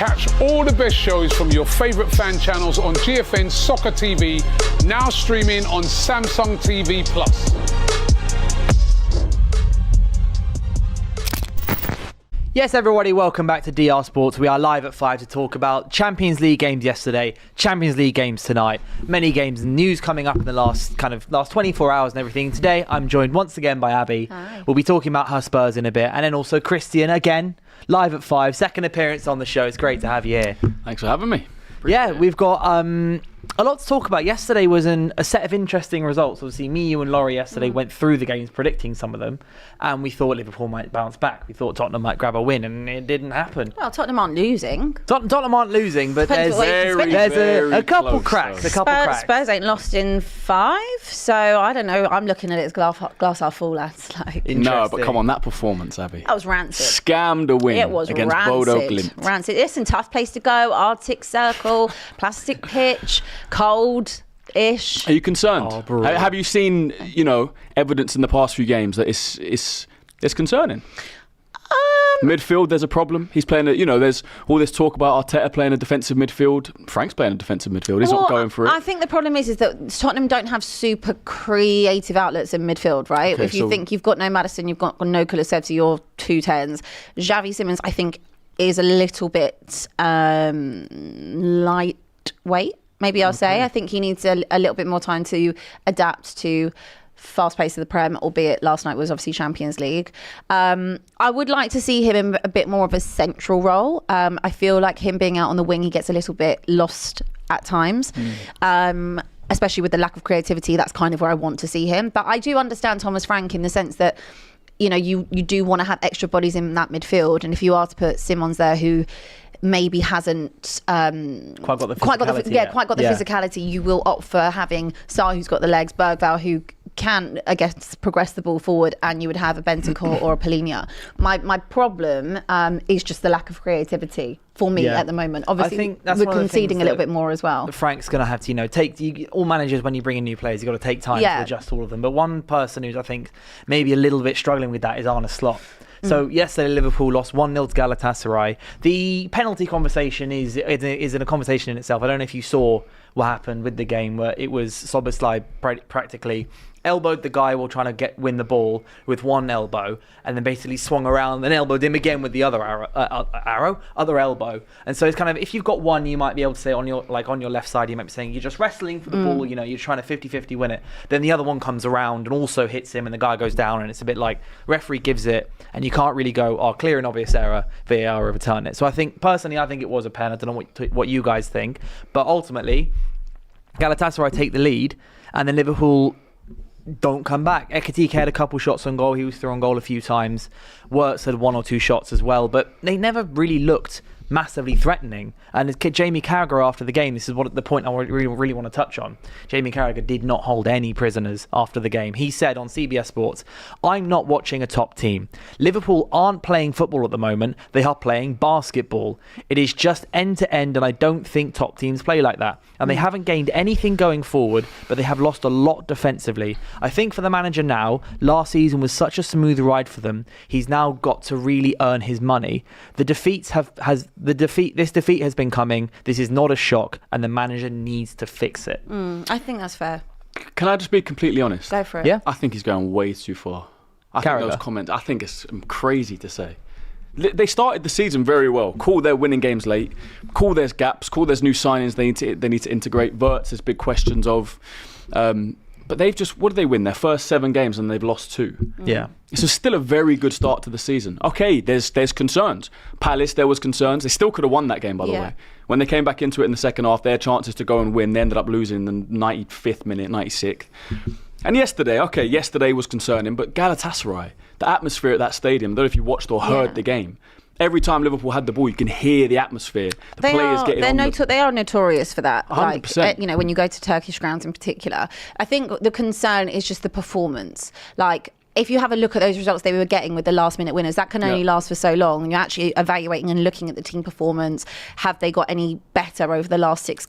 Catch all the best shows from your favourite fan channels on GFN Soccer TV, now streaming on Samsung TV Plus. Yes, everybody, welcome back to DR Sports. We are live at 5 to talk about Champions League games yesterday, Champions League games tonight, many games and news coming up in the last 24 hours and everything. Today, I'm joined once again by Abbi. Hi. We'll be talking about her Spurs in a bit, and then also Christian again, live at 5, second appearance on the show. It's great to have you here. Thanks for having me. We've got a lot to talk about. Yesterday was a set of interesting results. Obviously, me, you and Laurie yesterday went through the games predicting some of them, and we thought Liverpool might bounce back. We thought Tottenham might grab a win, and it didn't happen. Well, Tottenham aren't losing. Tottenham aren't losing, but Depends there's what way you a couple close, cracks. though. A couple cracks. Spurs ain't lost in 5, so I don't know. I'm looking at it as glass half full, lads. Like, No, but come on, that performance, Abby. that was rancid. Scammed a win It was against rancid. Bodo Glimt. Rancid. Listen, tough place to go. Arctic Circle, plastic pitch, cold-ish. Are you concerned? Oh, bro. Have you seen, evidence in the past few games that it's concerning? Midfield, there's a problem. He's playing, there's all this talk about Arteta playing a defensive midfield. Frank's playing a defensive midfield. He's not going for it. I think the problem is that Tottenham don't have super creative outlets in midfield, right? Okay, if you think you've got no Maddison, you've got no Kulusevski, you're 2 10s. Xavi Simons, I think, is a little bit lightweight, maybe I'll say. I think he needs a little bit more time to adapt to fast pace of the Prem, albeit last night was obviously Champions League. I would like to see him in a bit more of a central role. I feel like him being out on the wing, he gets a little bit lost at times. Especially with the lack of creativity, that's kind of where I want to see him. But I do understand Thomas Frank in the sense that, you do want to have extra bodies in that midfield. And if you are to put Simons there, who maybe hasn't quite got the physicality, you will opt for having Sarr, who's got the legs, Bergvall, who can, I guess, progress the ball forward, and you would have a Bentancur or a Polinia. My problem is just the lack of creativity for me at the moment. Obviously, I think that's we're one of the conceding things a little that bit more as well. Frank's going to have to, take all managers when you bring in new players. You've got to take time to adjust all of them. But one person who's I think maybe a little bit struggling with that is Arne Slot. So yesterday Liverpool lost 1-0 to Galatasaray. The penalty conversation is in a conversation in itself. I don't know if you saw what happened with the game where it was Szoboszlai practically elbowed the guy while trying to win the ball with one elbow, and then basically swung around and elbowed him again with the other other elbow. And so it's kind of, if you've got one, you might be able to say on your left side, you might be saying you're just wrestling for the ball, you're trying to 50-50 win it. Then the other one comes around and also hits him, and the guy goes down, and it's a bit like referee gives it, and you can't really go, clear and obvious error, VAR overturn it. So I think it was a pen. I don't know what you guys think, but ultimately Galatasaray take the lead, and then Liverpool don't come back. Ekitike had a couple shots on goal. He was through on goal a few times. Wirtz had 1 or 2 shots as well, but they never really looked massively threatening. And Jamie Carragher after the game, this is what the point I really want to touch on. Jamie Carragher did not hold any prisoners after the game. He said on CBS Sports, "I'm not watching a top team. Liverpool aren't playing football at the moment. They are playing basketball. It is just end to end, and I don't think top teams play like that. And they haven't gained anything going forward, but they have lost a lot defensively. I think for the manager now, last season was such a smooth ride for them. He's now got to really earn his money. This defeat has been coming. This is not a shock, and the manager needs to fix it." I think that's fair. Can I just be completely honest? Go for it. Yeah. I think he's going way too far. I think those comments, I think it's crazy to say. They started the season very well. Cool, they're winning games late. Cool, there's gaps. Cool, there's new signings they need to integrate. Wirtz, there's big questions of. But they've just, what did they win? Their first 7 games and they've lost 2. Yeah. So still a very good start to the season. Okay, there's concerns. Palace, there was concerns. They still could have won that game, by the way. When they came back into it in the second half, their chances to go and win, they ended up losing in the 95th minute, 96th. And yesterday was concerning, but Galatasaray, the atmosphere at that stadium, I don't know if you watched or heard the game. Every time Liverpool had the ball, you can hear the atmosphere. They are notorious for that. 100%. Like, when you go to Turkish grounds in particular. I think the concern is just the performance. Like, if you have a look at those results they were getting with the last minute winners, that can only last for so long. And you're actually evaluating and looking at the team performance. Have they got any better over the last six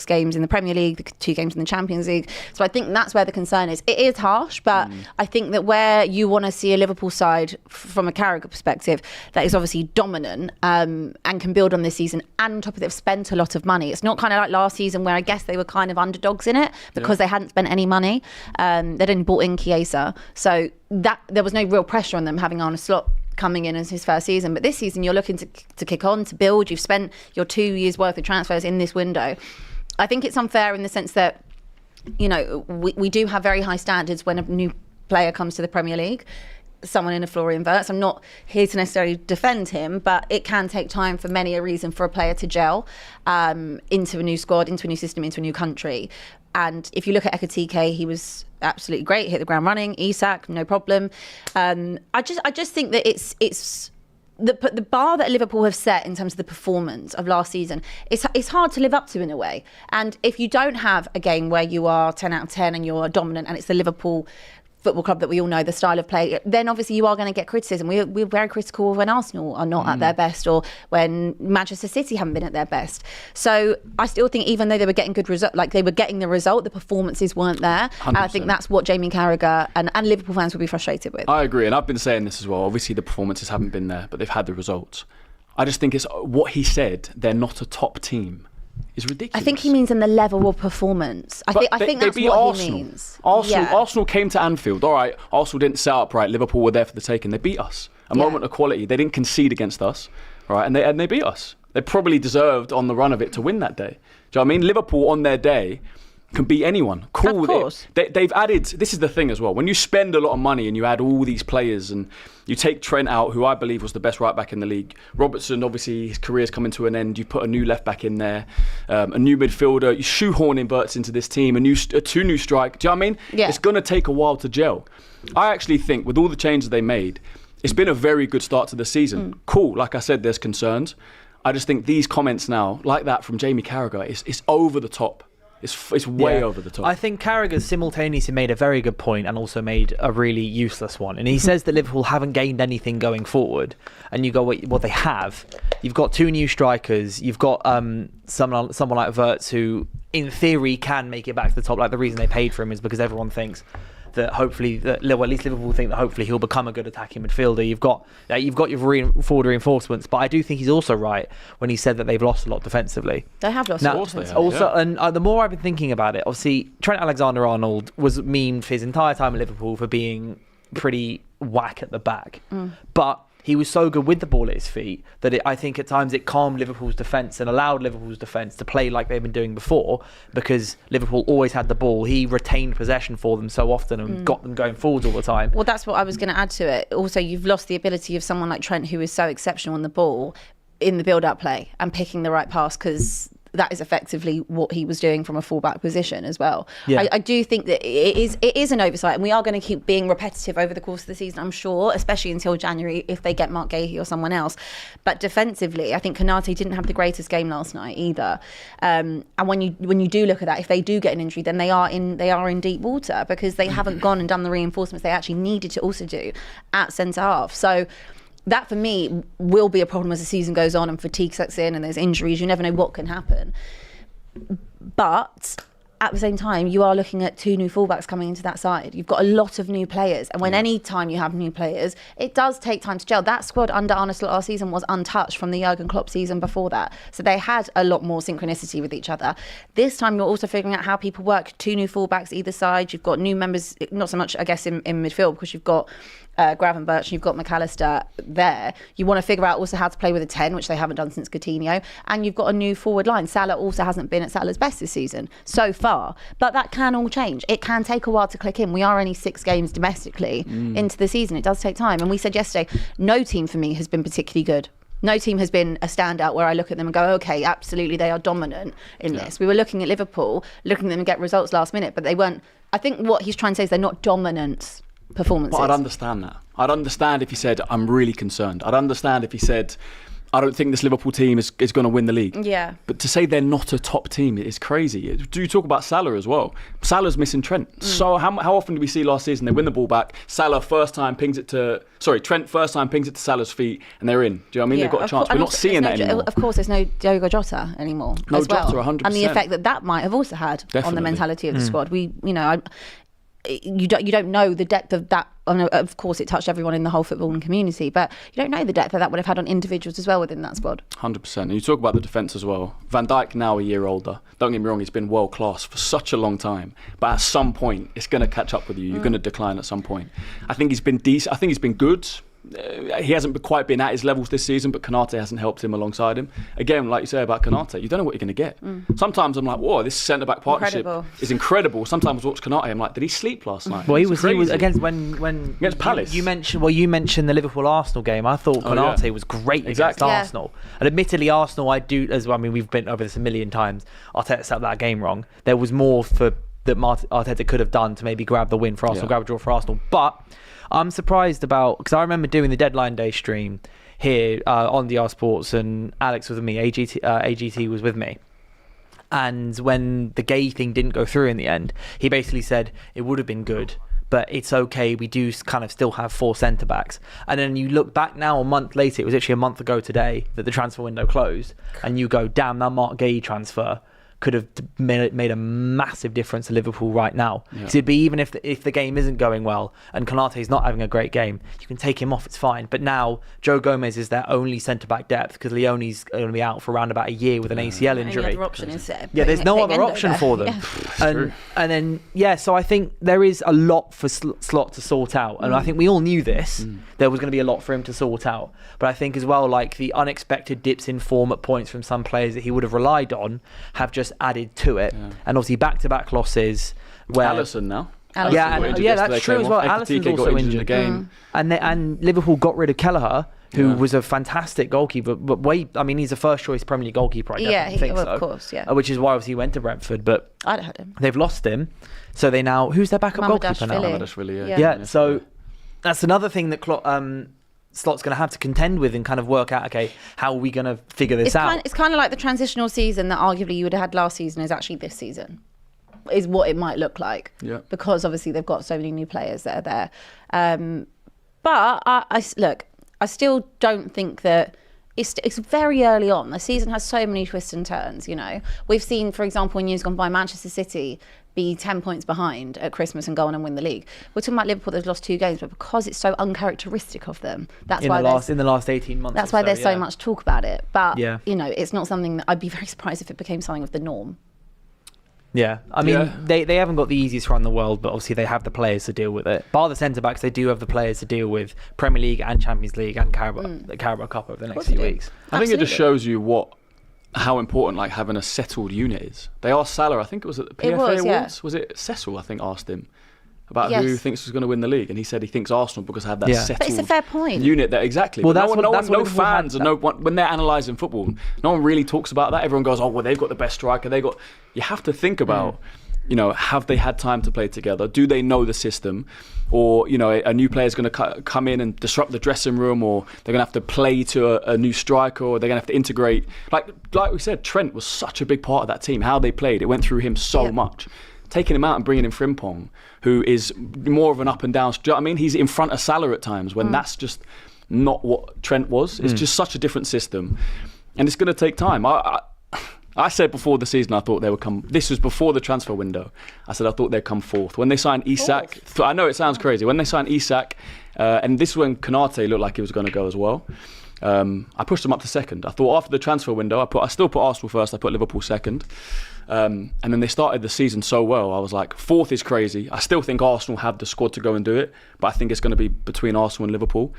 games in the Premier League, the 2 games in the Champions League? So I think that's where the concern is. It is harsh, but I think that where you want to see a Liverpool side from a Carragher perspective that is obviously dominant and can build on this season, and on top of it, they've spent a lot of money. It's not kind of like last season where I guess they were kind of underdogs in it because they hadn't spent any money. They'd only bought in Chiesa. So that there was no real pressure on them having Arne Slot coming in as his first season. But this season, you're looking to kick on, to build. You've spent your 2 years' worth of transfers in this window. I think it's unfair in the sense that, you know, we do have very high standards when a new player comes to the Premier League. Someone in a Florian Wirtz. I'm not here to necessarily defend him, but it can take time for many a reason for a player to gel into a new squad, into a new system, into a new country. And if you look at Ekitike, he was absolutely great, hit the ground running. Isak, no problem. I just think that it's the bar that Liverpool have set in terms of the performance of last season, it's hard to live up to in a way. And if you don't have a game where you are 10 out of 10 and you're dominant and it's the Liverpool football club that we all know, the style of play, then obviously you are going to get criticism. We're very critical when Arsenal are not at their best, or when Manchester City haven't been at their best. So I still think even though they were getting good result, like they were getting the result, the performances weren't there. 100%. And I think that's what Jamie Carragher and Liverpool fans will be frustrated with. I agree, and I've been saying this as well. Obviously the performances haven't been there, but they've had the results. I just think it's what he said, they're not a top team, is ridiculous. I think he means in the level of performance. I think that's what Arsenal. He means. Arsenal came to Anfield. All right, Arsenal didn't set up right. Liverpool were there for the taking. They beat us. A moment of quality. They didn't concede against us, right? And they beat us. They probably deserved on the run of it to win that day. Do you know what I mean? Liverpool on their day can beat anyone. Cool. Of course. They've added, this is the thing as well, when you spend a lot of money and you add all these players and you take Trent out, who I believe was the best right back in the league. Robertson, obviously his career's coming to an end. You put a new left back in there, a new midfielder, you shoehorn Wirtz into this team, a 2 new strike. Do you know what I mean? Yeah. It's going to take a while to gel. I actually think with all the changes they made, it's been a very good start to the season. Cool, like I said, there's concerns. I just think these comments now, like that from Jamie Carragher, it's over the top. It's way over the top. I think Carragher simultaneously made a very good point and also made a really useless one. And he says that Liverpool haven't gained anything going forward. And you go, well, they have. You've got 2 new strikers. You've got someone like Wirtz who, in theory, can make it back to the top. Like the reason they paid for him is because everyone thinks that hopefully, at least Liverpool think that hopefully he'll become a good attacking midfielder. You've got your forward reinforcements, but I do think he's also right when he said that they've lost a lot defensively. They have lost a lot defensively. And the more I've been thinking about it, obviously Trent Alexander-Arnold was memed for his entire time at Liverpool for being pretty whack at the back, but he was so good with the ball at his feet that I think at times it calmed Liverpool's defence and allowed Liverpool's defence to play like they've been doing before, because Liverpool always had the ball. He retained possession for them so often and got them going forwards all the time. Well, that's what I was going to add to it. Also, you've lost the ability of someone like Trent, who is so exceptional on the ball in the build-up play and picking the right pass, because that is effectively what he was doing from a fullback position as well. Yeah. I do think that it is an oversight, and we are going to keep being repetitive over the course of the season, I'm sure, especially until January if they get Mark Gahey or someone else. But defensively, I think Konate didn't have the greatest game last night either. And when you do look at that, if they do get an injury, then they are in deep water, because they haven't gone and done the reinforcements they actually needed to also do at centre half. So that, for me, will be a problem as the season goes on and fatigue sets in and there's injuries. You never know what can happen. But at the same time, you are looking at 2 new fullbacks coming into that side. You've got a lot of new players. And when any time you have new players, it does take time to gel. That squad under Arne Slot last season was untouched from the Jurgen Klopp season before that. So they had a lot more synchronicity with each other. This time, you're also figuring out how people work. 2 new fullbacks either side. You've got new members, not so much, I guess, in midfield, because you've got Gravenberch and you've got McAllister there. You want to figure out also how to play with a 10, which they haven't done since Coutinho, and you've got a new forward line. Salah also hasn't been at Salah's best this season so far, but that can all change. It can take a while to click in. We are only 6 games domestically into the season. It does take time, and we said yesterday, no team for me has been particularly good. No team has been a standout where I look at them and go, okay, absolutely, they are dominant in this. We were looking at Liverpool, looking at them and get results last minute, but they weren't. I think what he's trying to say is they're not dominant performances. But I'd understand that. I'd understand if he said, I'm really concerned. I'd understand if he said, I don't think this Liverpool team is going to win the league. Yeah. But to say they're not a top team is crazy. Do you talk about Salah as well? Salah's missing Trent. So how often did we see last season they win the ball back? Salah Trent first time pings it to Salah's feet and they're in. Do you know what I mean? They've got a chance. We're not seeing that anymore. Of course, there's no Diogo Jota anymore. No as well. Jota, 100%. And the effect that might have also had on the mentality of the squad. You don't know the depth of that. I mean, of course, it touched everyone in the whole footballing community, but you don't know the depth that would have had on individuals as well within that squad. 100%. And you talk about the defence as well. Van Dijk now a year older. Don't get me wrong, he's been world class for such a long time. But at some point, it's going to catch up with you. You're going to decline at some point. I think he's been decent. I think he's been good. He hasn't quite been at his levels this season, but Konate hasn't helped him alongside him. Again, like you say about Konate, you don't know what you're going to get. Sometimes I'm like, whoa, this centre-back partnership is incredible. Sometimes I watch Konate, I'm like, did he sleep last night? Well, he was against against Palace. You mentioned the Liverpool-Arsenal game. I thought Konate was great against Arsenal. And admittedly, Arsenal, we've been over this a million times. Arteta set up that game wrong. There was more that Arteta could have done to maybe grab the win for Arsenal, grab a draw for Arsenal. But I'm surprised because I remember doing the deadline day stream here on DR Sports, and Alex was with me, AGT was with me. And when the Gay thing didn't go through in the end, he basically said it would have been good, but it's okay, we do kind of still have 4 centre-backs. And then you look back now a month later, it was actually a month ago today that the transfer window closed, and you go, damn, that Mark Gay transfer could have made a massive difference to Liverpool right now. Because it'd be, even if the game isn't going well and Konate's not having a great game, you can take him off, it's fine. But now Joe Gomez is their only centre-back depth because Leone's going to be out for around about a year with an ACL injury. Any other option instead? Yeah, there's no other option for them. And then, so I think there is a lot for Slot to sort out. And I think we all knew this. There was going to be a lot for him to sort out. But I think as well, like the unexpected dips in form at points from some players that he would have relied on have just added to it. And obviously back-to-back losses where Alisson now. That's true as well. Alisson's also injured. In the game. And Liverpool got rid of Kelleher, who was a fantastic goalkeeper, but he's a first-choice Premier League goalkeeper. I think so. Of course, which is why obviously he went to Brentford, but I'd have had him. They've lost him, so they now who's their backup goalkeeper now? Mamardashvili, So that's another thing that Slot's going to have to contend with and kind of work out, okay, how are we going to figure this out? It's kind of like the transitional season that arguably you would have had last season is actually this season, is what it might look like. Yeah. Because obviously they've got so many new players that are there. But I still don't think that it's very early on. The season has so many twists and turns, We've seen, for example, in years gone by, Manchester City be 10 points behind at Christmas and go on and win the league. We're talking about Liverpool that's lost 2 games, but because it's so uncharacteristic of them, that's why in the last 18 months. That's why there's so much talk about it. But it's not something that I'd be very surprised if it became something of the norm. Yeah, I mean, they haven't got the easiest run in the world, but obviously they have the players to deal with it. Bar the centre-backs, they do have the players to deal with Premier League and Champions League and the Carabao Cup over the next few weeks. I think it just shows you how important having a settled unit is. They asked Salah, I think it was at the PFA Awards, was it Cecil, I think, asked him about who thinks was going to win the league, and he said he thinks Arsenal because I have that settled but it's a fair point. unit there. Exactly. Well, but no fans and when they're analysing football, no one really talks about that. Everyone goes, they've got the best striker. You have to think about, have they had time to play together? Do they know the system? Or, a new player is going to come in and disrupt the dressing room, or they're going to have to play to a new striker, or they're going to have to integrate. Like we said, Trent was such a big part of that team. How they played, it went through him so much. Taking him out and bringing in Frimpong, who is more of an up and down. Do you know what I mean? He's in front of Salah at times when that's just not what Trent was. It's just such a different system, and it's going to take time. I said before the season I thought they would come. This was before the transfer window. I said I thought they'd come fourth. When they signed Isak, I know it sounds crazy. When they signed Isak, and this is when Konate looked like he was going to go as well. I pushed them up to second. I thought after the transfer window, I still put Arsenal first. I put Liverpool second. And then they started the season so well. I was like, fourth is crazy. I still think Arsenal have the squad to go and do it, but I think it's going to be between Arsenal and Liverpool.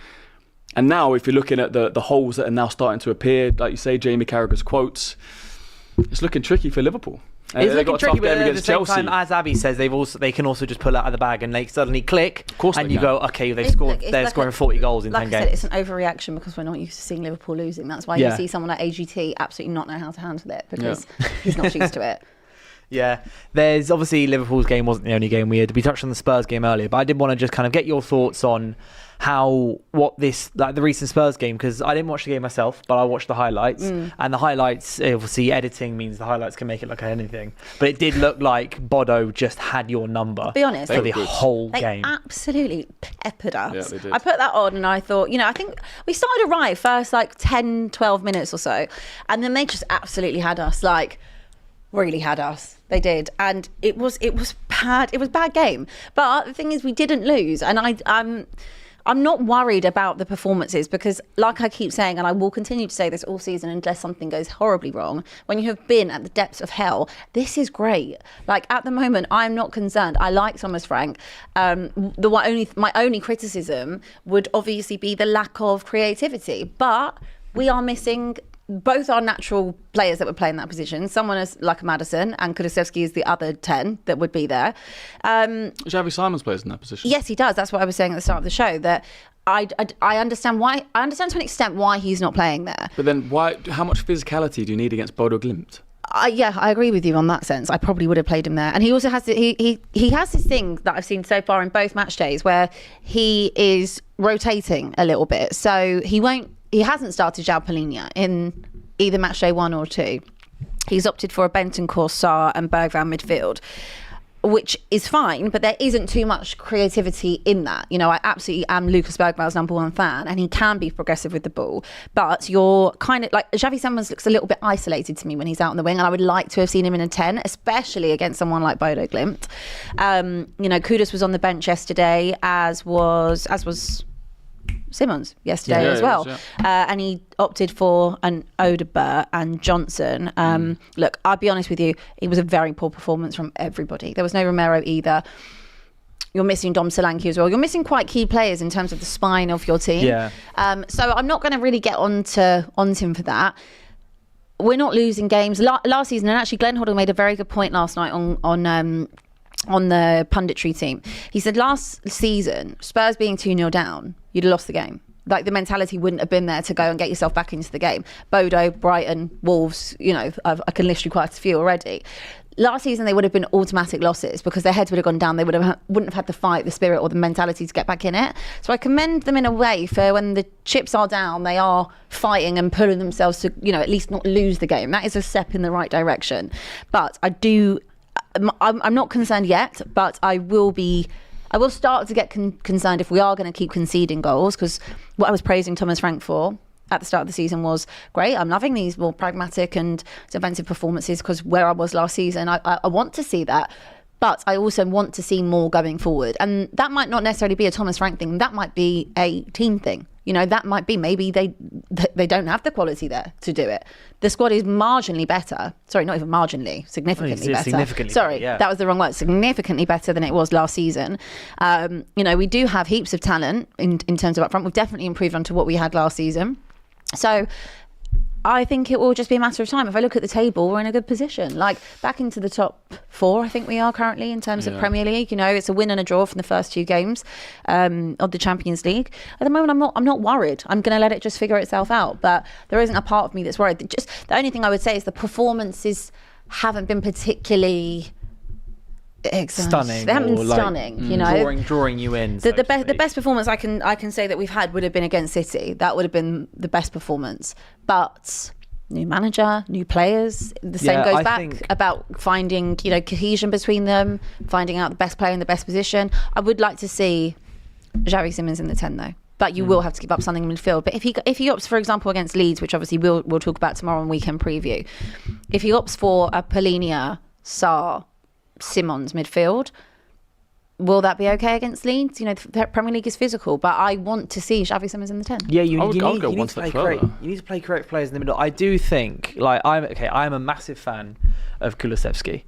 And now, if you're looking at the holes that are now starting to appear, like you say, Jamie Carragher's quotes, it's looking tricky for Liverpool. It's looking tricky, but at the same time, as Abbi says, they can also just pull out of the bag and they suddenly click. Of course, and you go, okay, they're scoring 40 goals in 10 games. Like I said, it's an overreaction because we're not used to seeing Liverpool losing. That's why you see someone like AGT absolutely not know how to handle it because he's not used to it. Yeah, there's obviously Liverpool's game wasn't the only game we had. We touched on the Spurs game earlier, but I did want to just kind of get your thoughts on the recent Spurs game, because I didn't watch the game myself, but I watched the highlights, and the highlights, obviously editing means the highlights can make it look like anything, but it did look like Bodo just had your number. Be honest, for the whole game. Absolutely peppered us. Yeah, they did. I put that on and I thought, I think we started right first 10, 12 minutes or so, and then they just absolutely had us, really had us. They did, and it was bad. It was a bad game, but the thing is, we didn't lose, and I'm not worried about the performances, because like I keep saying, and I will continue to say this all season unless something goes horribly wrong, when you have been at the depths of hell, this is great. At the moment, I'm not concerned. I like Thomas Frank. My only criticism would obviously be the lack of creativity, but we are missing both our natural players that would play in that position. Someone like Maddison, and Kulusevski is the other 10 that would be there. Xavi Simons plays in that position. Yes, he does. That's what I was saying at the start of the show, that I understand why. I understand to an extent why he's not playing there. But then how much physicality do you need against Bodo Glimt? Yeah, I agree with you on that sense. I probably would have played him there. And he also has he has this thing that I've seen so far in both match days where he is rotating a little bit. So he hasn't started João Palhinha in either match day 1 or 2. He's opted for a Bentancur, Sarr and Bergvall midfield, which is fine, but there isn't too much creativity in that. I absolutely am Lucas Bergvall's number 1 fan, and he can be progressive with the ball, but you're kind of Xavi Simons looks a little bit isolated to me when he's out on the wing, and I would like to have seen him in a 10, especially against someone like Bodo Glimt. Kudus was on the bench yesterday, as was Simons yesterday as well. And he opted for an Odegaard and Johnson. Look, I'll be honest with you, it was a very poor performance from everybody. There was no Romero either. You're missing Dom Solanke as well. You're missing quite key players in terms of the spine of your team. Yeah. So I'm not going to really get onto him for that. We're not losing games. Last season, and actually Glenn Hoddle made a very good point last night on the punditry team. He said last season, Spurs being 2-0 down, you'd have lost the game. The mentality wouldn't have been there to go and get yourself back into the game. Bodo, Brighton, Wolves, I can list you quite a few already. Last season, they would have been automatic losses because their heads would have gone down. They wouldn't have had the fight, the spirit, or the mentality to get back in it. So I commend them in a way for when the chips are down, they are fighting and pulling themselves to, at least not lose the game. That is a step in the right direction. But I'm not concerned yet, but I will start to get concerned if we are going to keep conceding goals, because what I was praising Thomas Frank for at the start of the season was great. I'm loving these more pragmatic and defensive performances, because where I was last season, I want to see that. But I also want to see more going forward. And that might not necessarily be a Thomas Frank thing. That might be a team thing. That might be maybe they don't have the quality there to do it. The squad is marginally better. Sorry, not even marginally, significantly better. That was the wrong word. Significantly better than it was last season. We do have heaps of talent in terms of up front. We've definitely improved onto what we had last season. So I think it will just be a matter of time. If I look at the table, we're in a good position. Back into the top 4, I think we are currently in terms of Premier League. It's a win and a draw from the first 2 games of the Champions League. At the moment, I'm not worried. I'm going to let it just figure itself out. But there isn't a part of me that's worried. Just the only thing I would say is the performances haven't been particularly stunning. They haven't been stunning, drawing you in. The best performance I can say that we've had would have been against City. That would have been the best performance. But new manager, new players. The same goes back about finding cohesion between them, finding out the best player in the best position. I would like to see Xavi Simons in the 10 though. But you will have to give up something in midfield. But if he opts, for example, against Leeds, which obviously we'll talk about tomorrow on Weekend Preview, if he opts for a Palhinha, Sarr, Simons midfield, will that be okay against Leeds? The Premier League is physical, but I want to see Xavi Simons in the 10. Yeah, you need to play correct players in the middle. I do think, I'm a massive fan of Kulusevski.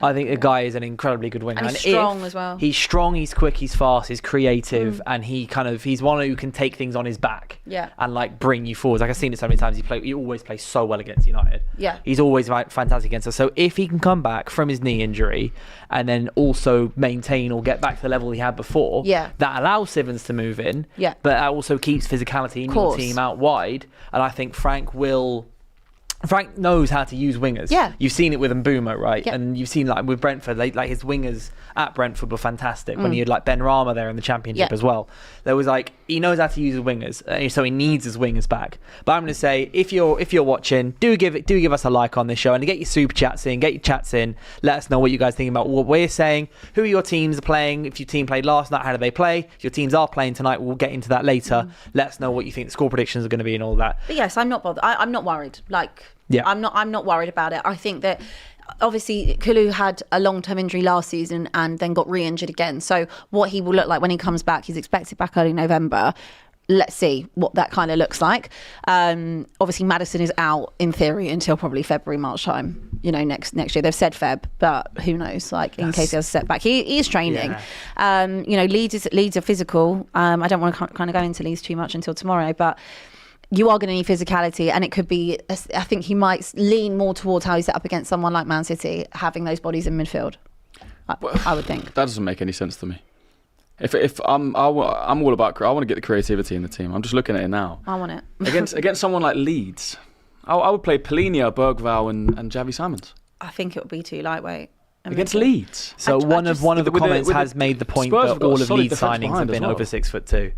I think the guy is an incredibly good winger. And he's strong as well. He's strong, he's quick, he's fast, he's creative, and he's one who can take things on his back and bring you forward. I've seen it so many times. He always plays so well against United. Yeah. He's always fantastic against us. So if he can come back from his knee injury and then also maintain or get back to the level he had before, that allows Simons to move in, but that also keeps physicality in your team out wide. And I think Frank will Frank knows how to use wingers. Yeah. You've seen it with Mbeumo, right? Yeah. And you've seen like with Brentford, like his wingers at Brentford were fantastic. When he had like Ben Rama there in the Championship as well. There was like, he knows how to use his wingers, so he needs his wingers back. But I'm going to say, if you're watching, do give us a like on this show and get your super chats in, get your chats in. Let us know what you guys think about what we're saying. Who your teams are playing? If your team played last night, how did they play? If your teams are playing tonight, we'll get into that later. Let us know what you think the score predictions are going to be and all that. But yes, I'm not bothered. I'm not worried. I'm not worried about it. I think that obviously Kulu had a long-term injury last season and then got re-injured again. So what he will look like when he comes back, he's expected back early November. Let's see what that kind of looks like. Obviously Maddison is out in theory until probably February, March time. Next year. They've said Feb, but who knows? In case he has a setback, he is training. Yeah. Leeds are physical. I don't want to kind of go into Leeds too much until tomorrow, but you are going to need physicality, and it could be, I think he might lean more towards how he's set up against someone like Man City, having those bodies in midfield. I would think. That doesn't make any sense to me. If I'm all about, I want to get the creativity in the team. I'm just looking at it now. I want it. against someone like Leeds, I would play Polinia, Bergvall and Xavi Simons. I think it would be too lightweight. Against Leeds. So one of the comments has made the point Spurs that all of Leeds defence signings have been well. over 6'2".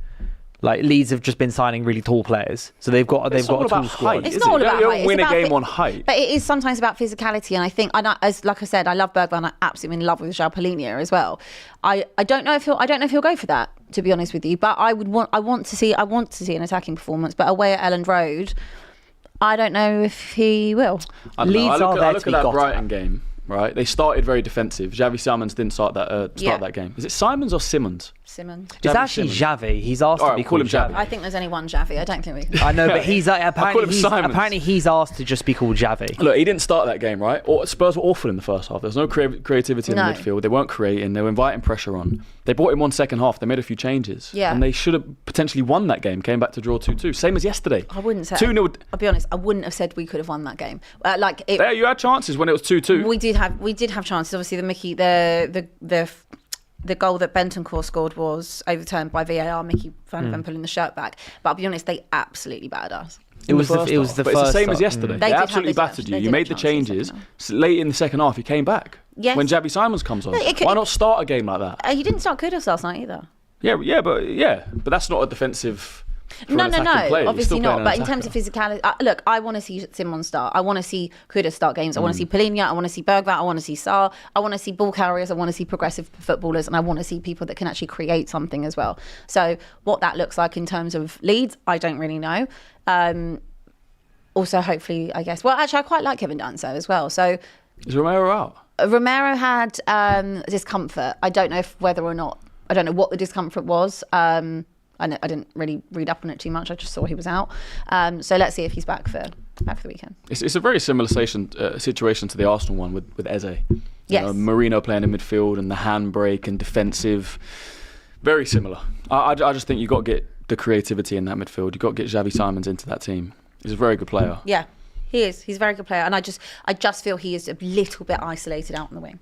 Like Leeds have just been signing really tall players, so they've got a tall squad. It's not all about height. You don't win a game on height. But it is sometimes about physicality, and I think, like I said, I love Bergvall, and I'm absolutely in love with João Polinia as well. I don't know if he'll go for that, to be honest with you. But I want to see an attacking performance. But away at Elland Road, I don't know if he will. Leeds are there to be got. I look at that got Brighton at. game. Right, they started very defensive. Xavi Simons didn't start that game. Is it Simons or Simmons? Simmons. It's actually Xavi. He's asked to be called Xavi. I think there's only one Xavi. I don't think we can. I know, but he's apparently he's asked to just be called Xavi. Look, he didn't start that game, right? Spurs were awful in the first half. There was no creativity in the midfield. They weren't creating. They were inviting pressure on. They brought him on second half. They made a few changes. Yeah. And they should have potentially won that game. Came back to draw 2-2. Same as yesterday. I wouldn't say. 2-0. I'll be honest. I wouldn't have said we could have won that game. There, you had chances when it was 2-2. We did have chances. Obviously, the goal that Bentancur scored was overturned by VAR. Mickey Van Ven pulling the shirt back. But I'll be honest, they absolutely battered us. It was the But it's the same as yesterday. They absolutely battered you. You made the changes. Late in the second half, he came back. Yes. When Xavi Simons comes on. Why not start a game like that? He didn't start Kudus last night either. But that's not a defensive. No. Player. Obviously not. But in terms of physicality, look, I want to see Simon start. I want to see Kudus start games. I want to see Polinia. I want to see Bergvall. I want to see Sarr. I want to see ball carriers. I want to see progressive footballers, and I want to see people that can actually create something as well. So what that looks like in terms of Leeds, I don't really know. Also, hopefully, I guess. Well, actually, I quite like Kevin Danso as well. So is Romero out? Romero had discomfort. I don't know whether or not. I don't know what the discomfort was. I didn't really read up on it too much. I just saw he was out. So let's see if he's back for the weekend. It's a very similar situation to the Arsenal one with Eze. Yes. Marino playing in midfield and the handbrake and defensive. Very similar. I just think you've got to get the creativity in that midfield. You've got to get Xavi Simons into that team. He's a very good player. Yeah, he is. He's a very good player. And I just feel he is a little bit isolated out on the wing.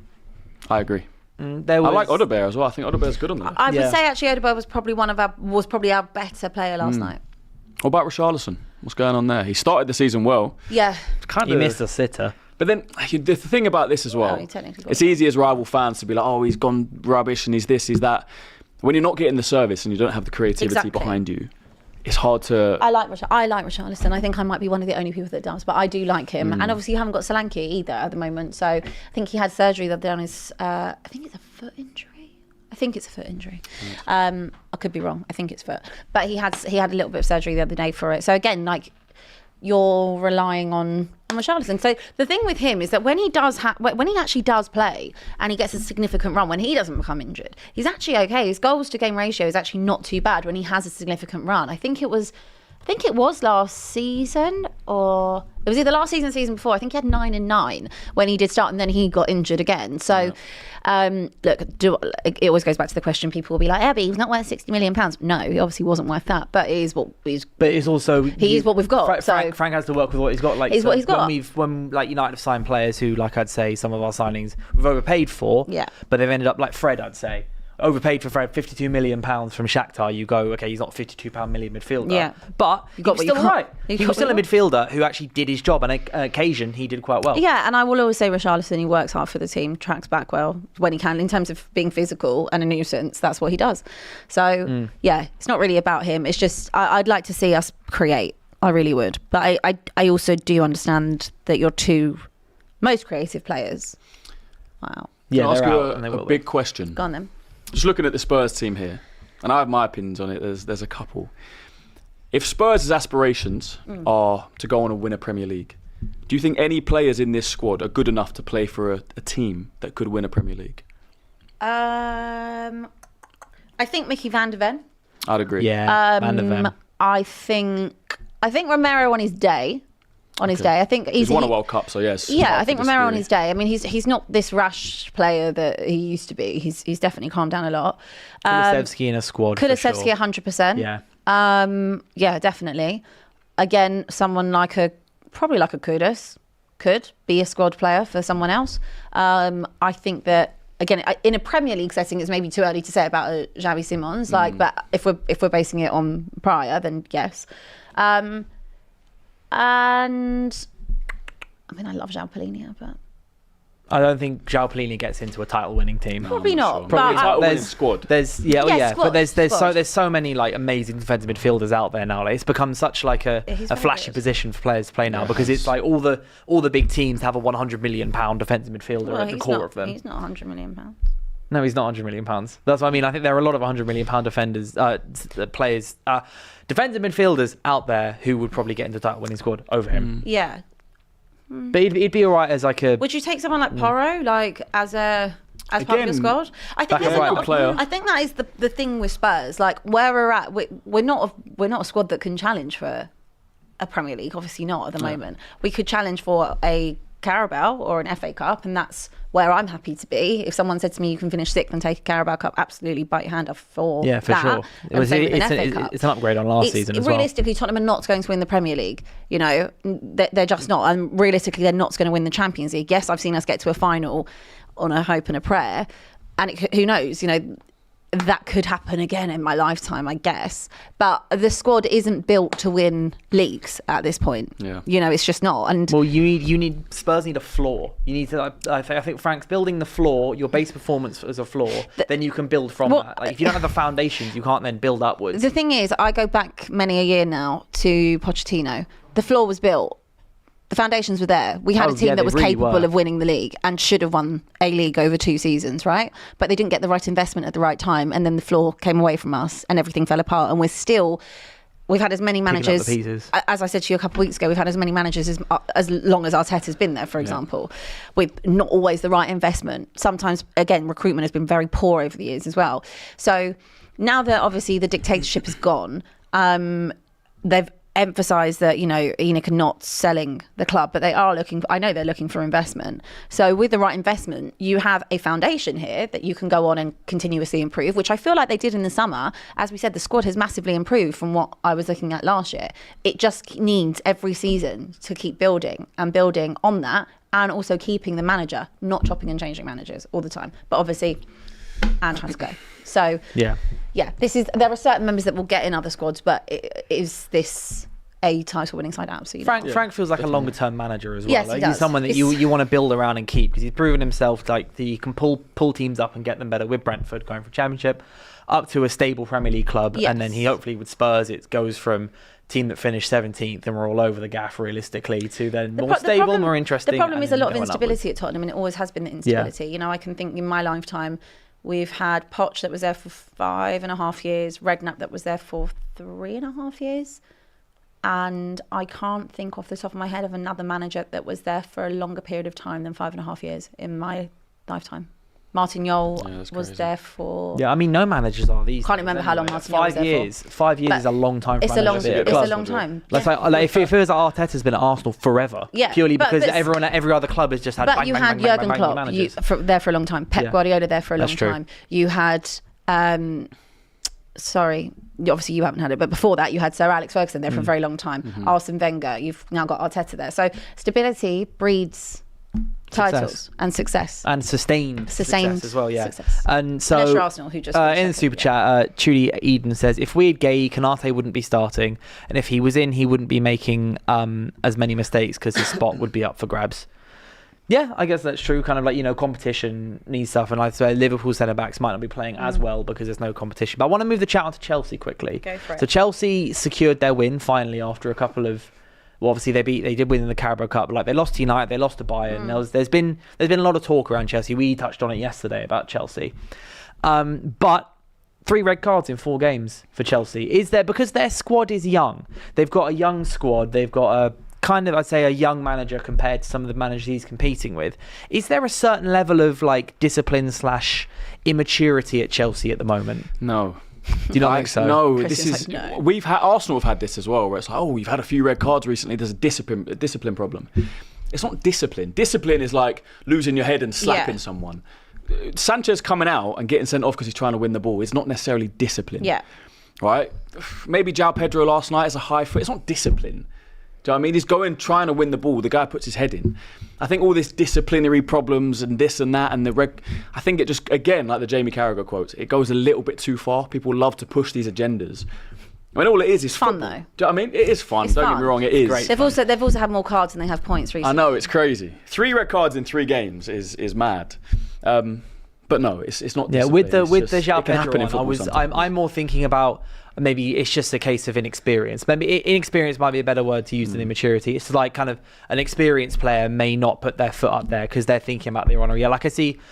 I agree. I like Odegaard as well. I think Odegaard's good on that. I would say actually Odegaard was probably our better player last night. What about Richarlison? What's going on there? He started the season well. Yeah. He missed a sitter. But then the thing about this as well, it's easy as rival fans to be like, oh, he's gone rubbish and he's this, he's that. When you're not getting the service and you don't have the creativity behind you, it's hard to. I like Richarlison. I think I might be one of the only people that does, but I do like him. And obviously, you haven't got Solanke either at the moment. So I think he had surgery the other day on his. I think it's a foot injury. I could be wrong. I think it's foot, but he had a little bit of surgery the other day for it. So again, like you're relying on Richarlison. So the thing with him is that when he actually does play and he gets a significant run, when he doesn't become injured, he's actually okay. His goals to game ratio is actually not too bad when he has a significant run. I think it was last season, or it was either last season before. I think he had 9 and 9 when he did start, and then he got injured again. So, look, it always goes back to the question. People will be like, Abbi, he's not worth £60 million. No, he obviously wasn't worth that, but it is what he's. But it's also he is what we've got. Frank has to work with what he's got. Like, what he's got. When United have signed players who, like I'd say, some of our signings we've overpaid for. Yeah. But they've ended up like Fred. I'd say overpaid for Fred, £52 million from Shakhtar. You go, okay, he's not a £52 million midfielder. Yeah. But You got he was what you still got. right. You He got was still a what you midfielder who actually did his job. And on occasion, he did quite well. Yeah, and I will always say Richarlison, he works hard for the team, tracks back well when he can in terms of being physical and a nuisance. That's what he does. So, yeah, it's not really about him. It's just, I'd like to see us create. I really would. But I also do understand that your two most creative players. Wow. Yeah, Can I ask they're you out and they will a be. big question? Go on then. Just looking at the Spurs team here, and I have my opinions on it. There's a couple. If Spurs' aspirations are to go on and win a Premier League, do you think any players in this squad are good enough to play for a team that could win a Premier League? I think Mickey van der Ven. I'd agree. Yeah, Van der Ven. I think Romero on his day. I think He's won a World Cup, so yes. Yeah, I think Romero on his day. I mean, he's not this rash player that he used to be. He's definitely calmed down a lot. Kulusevski in a squad. Kulusevski, for sure. 100%. Yeah. Yeah, definitely. Again, someone probably like a Kudus could be a squad player for someone else. I think that, again, in a Premier League setting, it's maybe too early to say about Xavi Simons. But if we're basing it on prior, then yes. And I mean, I love João Palhinha, but I don't think João Palhinha gets into a title-winning team. probably not. Sure. But Title-winning squad. There's squad, but there's squad. so many like amazing defensive midfielders out there now. Like, it's become such like a he's very flashy good. position for players to play now because it's like all the big teams have a £100 million defensive midfielder at the core of them. He's not £100 million. No, he's not £100 million. That's what I mean. I think there are a lot of £100 million defenders, players, defensive midfielders out there who would probably get into the title-winning squad over him. Yeah. But he'd be all right as like a. Would you take someone like Porro, like as part of your Again, squad? I think back there's as a right lot. player. I think that is the thing with Spurs. Like where we're at, we're not a squad that can challenge for a Premier League. Obviously not at the moment. We could challenge for a Carabao or an FA Cup, and that's where I'm happy to be. If someone said to me, "You can finish sixth and take a Carabao Cup," absolutely bite your hand off for Yeah, for that. sure. And same with an FA Cup. It's an upgrade on last season as well. Realistically, Tottenham are not going to win the Premier League. You know, they're just not. And realistically, they're not going to win the Champions League. Yes, I've seen us get to a final on a hope and a prayer, and who knows? You know, that could happen again in my lifetime, I guess. But the squad isn't built to win leagues at this point. Yeah. You know, it's just not. And Well, you need Spurs need a floor. You need to. I think Frank's building the floor. Your base performance as a floor. Then you can build from that. Like, if you don't have the foundations, you can't then build upwards. the thing is, I go back many a year now to Pochettino. The floor was built. The foundations were there. We had a team that was capable of winning the league and should have won a league over 2 seasons, right? But they didn't get the right investment at the right time, and then the floor came away from us, and everything fell apart. And we've had as many managers. Picking up the pieces. As I said to you a couple of weeks ago, we've had as many managers as long as Arteta's been there, for example, with not always the right investment. Sometimes, again, recruitment has been very poor over the years as well. So now that obviously the dictatorship is gone, they've emphasise that, you know, ENIC are not selling the club, but I know they're looking for investment. So with the right investment, you have a foundation here that you can go on and continuously improve, which I feel like they did in the summer. As we said, the squad has massively improved from what I was looking at last year. It just needs every season to keep building and building on that, and also keeping the manager, not chopping and changing managers all the time. But obviously, and trying to go. So yeah, there are certain members that will get in other squads, but is this a title-winning side? Absolutely. Frank feels like a longer-term manager as well. Yes, like, he does. He's someone that you want to build around and keep, because he's proven himself like he can pull teams up and get them better with Brentford going from Championship up to a stable Premier League club, and then he hopefully with Spurs it goes from team that finished 17th and we're all over the gaff realistically to then more stable, more interesting. The problem is a lot of instability at Tottenham, and it always has been the instability. You know, I can think in my lifetime we've had Poch that was there for 5.5 years, Redknapp that was there for 3.5 years, and I can't think off the top of my head of another manager that was there for a longer period of time than 5.5 years in my lifetime. Martin Jol was there for... Yeah, I mean, no managers are these. Can't remember how long Martin Jol was there for. 5 years is a long time for it's managers. It's a long time. Like, if it was Arteta's been at Arsenal forever, purely because every other club has just had but you had Jurgen Klopp there for a long time. Pep Guardiola there for a long time. You had... obviously you haven't had it, but before that you had Sir Alex Ferguson there for a very long time. Arsene Wenger, you've now got Arteta there. So stability breeds titles and success and sustained success as well. Yeah, success. And so unless you're Arsenal, who just in the super chat, Trudy Eden says if we had Gay, Kanate wouldn't be starting, and if he was in, he wouldn't be making as many mistakes because his spot would be up for grabs. Yeah, I guess that's true. Kind of like, competition needs stuff, and I swear Liverpool centre backs might not be playing as well because there's no competition. But I want to move the chat on to Chelsea quickly. Go for it. So Chelsea secured their win finally after a couple of. Well, obviously they did win in the Carragher Cup, but like they lost to United, they lost to Bayern. There's been a lot of talk around Chelsea. We touched on it yesterday about Chelsea, but 3 red cards in 4 games for Chelsea. Is there because their squad is young? They've got a young squad. They've got a kind of, I'd say, a young manager compared to some of the managers he's competing with. Is there a certain level of like discipline / immaturity at Chelsea at the moment? No. Do you not think so? No, Christian's like, no. We've had Arsenal have had this as well, where it's like, we've had a few red cards recently. There's a discipline problem. It's not discipline. Discipline is like losing your head and slapping someone. Sanchez coming out and getting sent off because he's trying to win the ball is not necessarily discipline. Yeah. Right? Maybe João Pedro last night is a high foot. It's not discipline. Do you know what I mean? He's trying to win the ball. The guy puts his head in. I think all this disciplinary problems and this and that and I think it just, again, like the Jamie Carragher quotes, it goes a little bit too far. People love to push these agendas. I mean, all it is fun, football. though. Do you know what I mean? It is fun. It's Don't fun. get me wrong, it is. Great. They've also had more cards than they have points recently. I know, it's crazy. 3 red cards in 3 games is mad. But no, it's not discipline. Yeah, with the It João can happen Pedro in one, football sometimes. I'm more thinking about maybe it's just a case of inexperience. Maybe inexperience might be a better word to use than immaturity. It's like kind of an experienced player may not put their foot up there because they're thinking about their honour. Yeah, like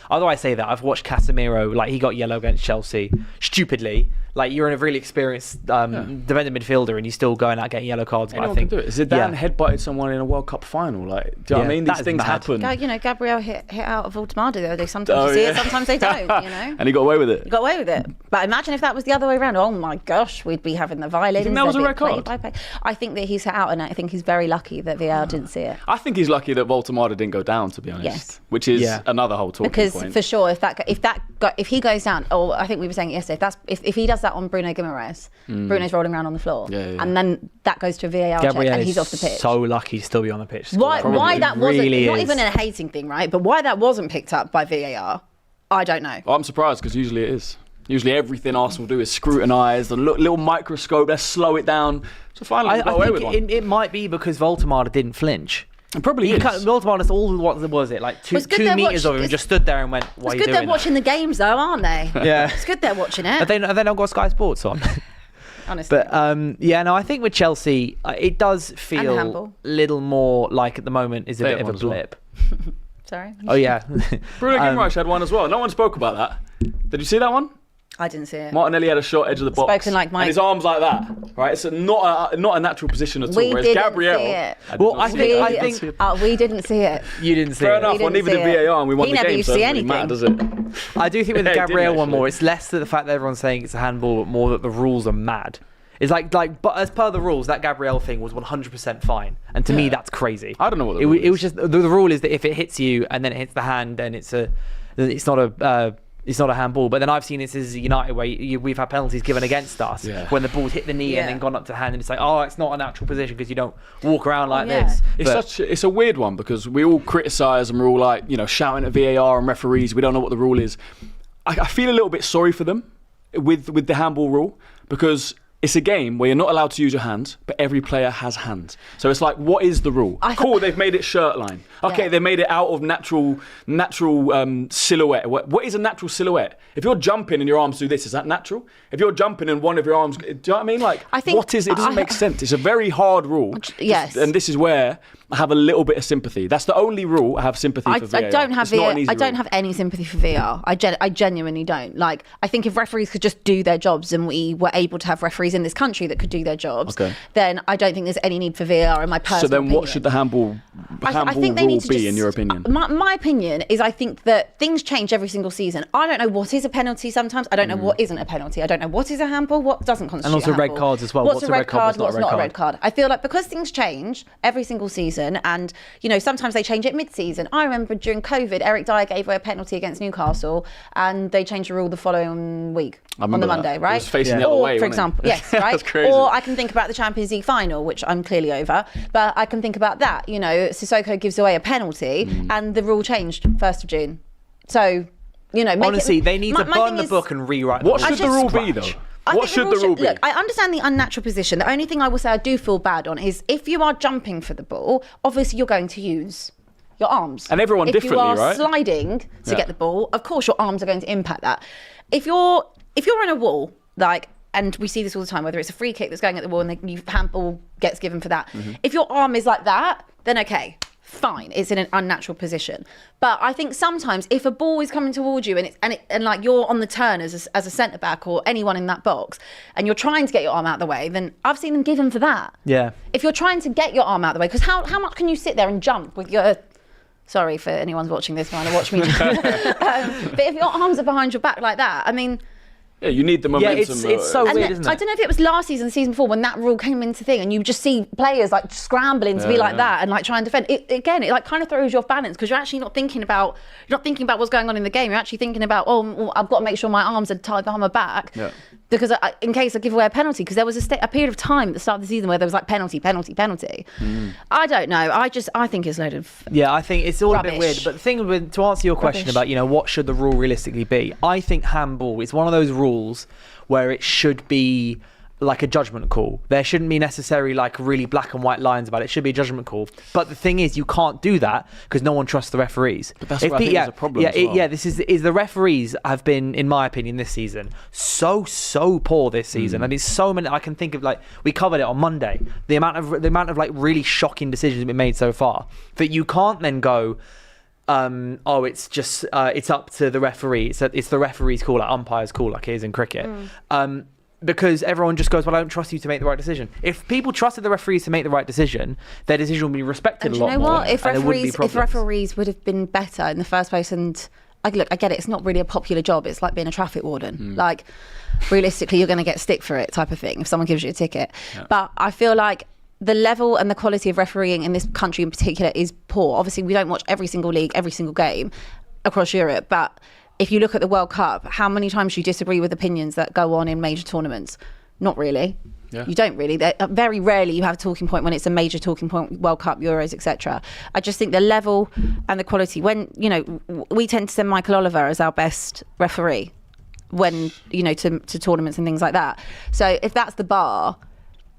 although I say that, I've watched Casemiro, like he got yellow against Chelsea stupidly. Like you're in a really experienced defensive midfielder and you're still going out getting yellow cards. But Anyone I think can do it. Zidane headbutted someone in a World Cup final. Like, do you know what I mean? These things happen. Gabriel hit out of Altamada the other day. Sometimes you see it, sometimes they don't. And he got away with it. He got away with it. But imagine if that was the other way around. Oh my gosh, we'd be having the violins. You think that was a red card? I think that he's hit out, and I think he's very lucky that VAR didn't see it. I think he's lucky that Altamada didn't go down, to be honest. Yes. Which is another whole talking point. Because for sure, if he goes down, I think we were saying it yesterday. If he does that on Bruno Guimaraes, Bruno's rolling around on the floor, and then that goes to a VAR check, and he's off the pitch. So lucky to still be on the pitch. Why that wasn't really not even a hating thing, right? But why that wasn't picked up by VAR, I don't know. Well, I'm surprised because usually it is. Usually everything Arsenal do is scrutinise, the little microscope, let's slow it down. So finally we got away with one. It might be because Altamada didn't flinch. It probably is. Altamada's what was it? Like 2 metres of him and just stood there and went, why are you doing that? It's good they're watching the games though, aren't they? Yeah. It's good they're watching it. Have they not got Sky Sports on? Honestly. But I think with Chelsea, it does feel a little more like at the moment is a bit of a blip. Sorry? Oh, yeah. Bruno Guimaraes had one as well. No one spoke about that. Did you see that one? I didn't see it. Martinelli had a shot edge of the box. Spoken like Mike. And his arms like that. Right? It's not a natural position at all. We Whereas didn't Gabriel. see it. Well, I think we didn't see it. You didn't see Fair it. enough. Well, neither did VAR and we won the game. So it doesn't really matter, does it? I do think with the Yeah, it did, Gabriel one actually. more, it's less to the fact that everyone's saying it's a handball, but more that the rules are mad. It's like, but as per the rules, that Gabriel thing was 100% fine, and to me, that's crazy. I don't know what the rule It was just the rule is that if it hits you and then it hits the hand, then it's not a handball. But then I've seen this as United where we've had penalties given against us when the ball's hit the knee and then gone up to the hand, and it's like, it's not a natural position because you don't walk around like this. It's a weird one because we all criticise and we're all like, shouting at VAR and referees. We don't know what the rule is. I feel a little bit sorry for them with the handball rule because it's a game where you're not allowed to use your hands, but every player has hands. So it's like, what is the rule? Cool, they've made it shirt line. Okay, they made it out of natural silhouette. What is a natural silhouette? If you're jumping and your arms do this, is that natural? If you're jumping and one of your arms, do you know what I mean? Like, what is it? It doesn't make sense. It's a very hard rule. Yes. And this is where I have a little bit of sympathy. That's the only rule I have sympathy for VAR. I don't have any sympathy for VAR. I genuinely don't. Like, I think if referees could just do their jobs and we were able to have referees in this country that could do their jobs, then I don't think there's any need for VAR in my personal opinion. What should the handball rule be in your opinion? My opinion is I think that things change every single season. I don't know what is a penalty sometimes. I don't know what isn't a penalty. I don't know what is a handball, what doesn't constitute and also a handball. red cards as well. What's a red card, what's not a red card. I feel like because things change every single season and, sometimes they change it mid-season. I remember during COVID, Eric Dyer gave away a penalty against Newcastle and they changed the rule the following week on the Monday, right? It was facing the other way, for example. Yeah, Yes, right? That's crazy. Or I can think about the Champions League final, which I'm clearly over, but I can think about that. You know, Sissoko gives away a penalty and the rule changed 1st of June. So, you know, honestly, they need to burn the book and rewrite the What should the rule be, though? What should the rule be? Look, I understand the unnatural position. The only thing I will say I do feel bad on is if you are jumping for the ball, obviously you're going to use your arms. And everyone differently, right? If you are sliding to get the ball, of course your arms are going to impact that. If you're in a wall, like, and we see this all the time, whether it's a free kick that's going at the wall and the handball gets given for that. If your arm is like that, then okay, fine, it's in an unnatural position. But I think sometimes if a ball is coming towards you and like you're on the turn as a centre back or anyone in that box, and you're trying to get your arm out of the way, then I've seen them given for that. Yeah. If you're trying to get your arm out of the way, because how much can you sit there and jump with your? Sorry for anyone's watching this trying to watch me. But if your arms are behind your back like that, I mean. Yeah, you need the momentum. Yeah, it's so weird, isn't it? I don't know if it was last season, the season before, when that rule came into thing, and you just see players like scrambling to be like that and like try and defend. It like kind of throws you off balance because you're actually not thinking about what's going on in the game. You're actually thinking about I've got to make sure my arms are tied behind my back because in case I give away a penalty. Because there was a period of time at the start of the season where there was like penalty. I don't know. I think it's a load of I think it's all rubbish. a bit weird. But the thing with to answer your question about what should the rule realistically be, I think handball is one of those rules where it should be like a judgment call. There shouldn't be necessarily like really black and white lines about it. It should be a judgment call. But the thing is, you can't do that because no one trusts the referees. But that's what I think is a problem as well. This is the referees have been, in my opinion, this season so poor this season. And it's so many. I can think of, like, we covered it on Monday. The amount of like really shocking decisions have been made so far that you can't then go, it's just it's up to the referee. It's the referee's call, like umpire's call, like it is in cricket. Because everyone just goes, well, I don't trust you to make the right decision. If people trusted the referees to make the right decision, their decision would be respected a lot more. Do you know what? If if referees would have been better in the first place, and I get it, it's not really a popular job. It's like being a traffic warden. Like, realistically, you're going to get stick for it, type of thing, if someone gives you a ticket. But I feel like the level and the quality of refereeing in this country in particular is poor. Obviously, we don't watch every single league, every single game across Europe, but if you look at the World Cup, how many times do you disagree with opinions that go on in major tournaments? Not really. Yeah. You don't really. Very rarely you have a talking point when it's a major talking point, World Cup, Euros, etc. I just think the level and the quality, when, we tend to send Michael Oliver as our best referee when, to tournaments and things like that. So if that's the bar,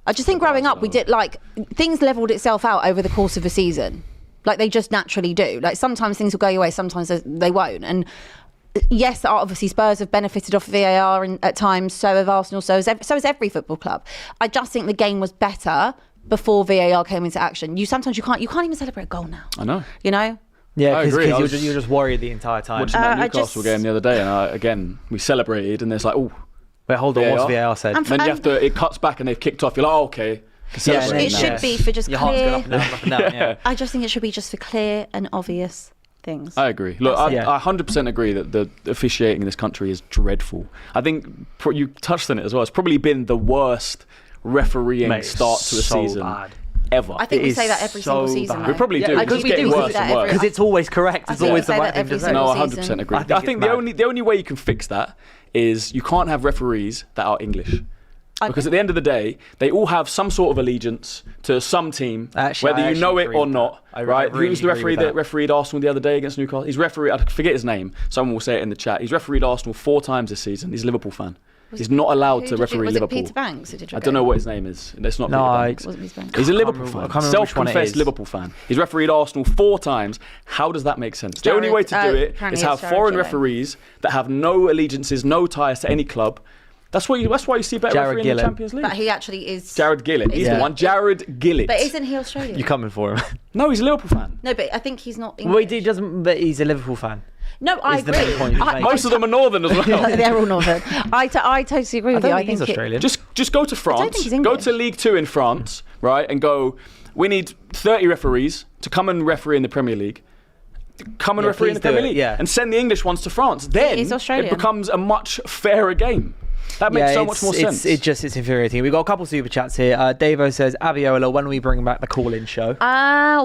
I just think growing up, we did, like, things leveled itself out over the course of a season. Like, they just naturally do. Like, sometimes things will go your way, sometimes they won't. And yes, obviously Spurs have benefited off VAR at times, so have Arsenal, so has every football club. I just think the game was better before VAR came into action. Sometimes you can't even celebrate a goal now. I know. Yeah, because you're just worried the entire time. Watching that Newcastle game the other day, and again, we celebrated, and there's like, oh, wait, hold on, what's VAR said? And then it cuts back and they've kicked off. You're like, oh, okay. It should be for just your clear. Heart's going up and down, yeah. I just think it should be just for clear and obvious things. I agree. Look, I 100% agree that the officiating in this country is dreadful. I think you touched on it as well. It's probably been the worst refereeing start to a season ever. I think we say that every single season. We probably do. It's just getting worse and worse. Because it's always correct. It's always the right thing to say. No, 100% agree. I think the only way you can fix that is you can't have referees that are English. Because at the end of the day, they all have some sort of allegiance to some team, whether you know it or not. Right? Who was the referee that refereed Arsenal the other day against Newcastle? He's refereed, I forget his name. Someone will say it in the chat. He's refereed Arsenal 4 times this season. He's a Liverpool fan. He's not allowed to referee Liverpool. Was it Peter Banks? I don't know what his name is. It's not Peter Banks. Wasn't Peter Banks. He's a Liverpool fan. Self-confessed Liverpool fan. He's refereed Arsenal 4 times. How does that make sense? The only way to do it is have foreign referees that have no allegiances, no ties to any club. That's why you see better refereeing in the Champions League. But he actually is. Jared Gillett. He's the one. Jared Gillett. But isn't he Australian? You're coming for him. No, he's a Liverpool fan. No, but I think he's not English. Well, he doesn't. But he's a Liverpool fan. No, I agree. The main point most of them are northern as well. They're all northern. I totally agree with you. I think he's Australian. Just go to France. I don't think he's English. Go to League 2 in France, right, and go. We need 30 referees to come and referee in the Premier League. Come and referee in the Premier League, and send the English ones to France. Then it becomes a much fairer game. That makes so much more sense. It's infuriating. We've got a couple of super chats here. Davo says, Abiola, when are we bringing back the call-in show?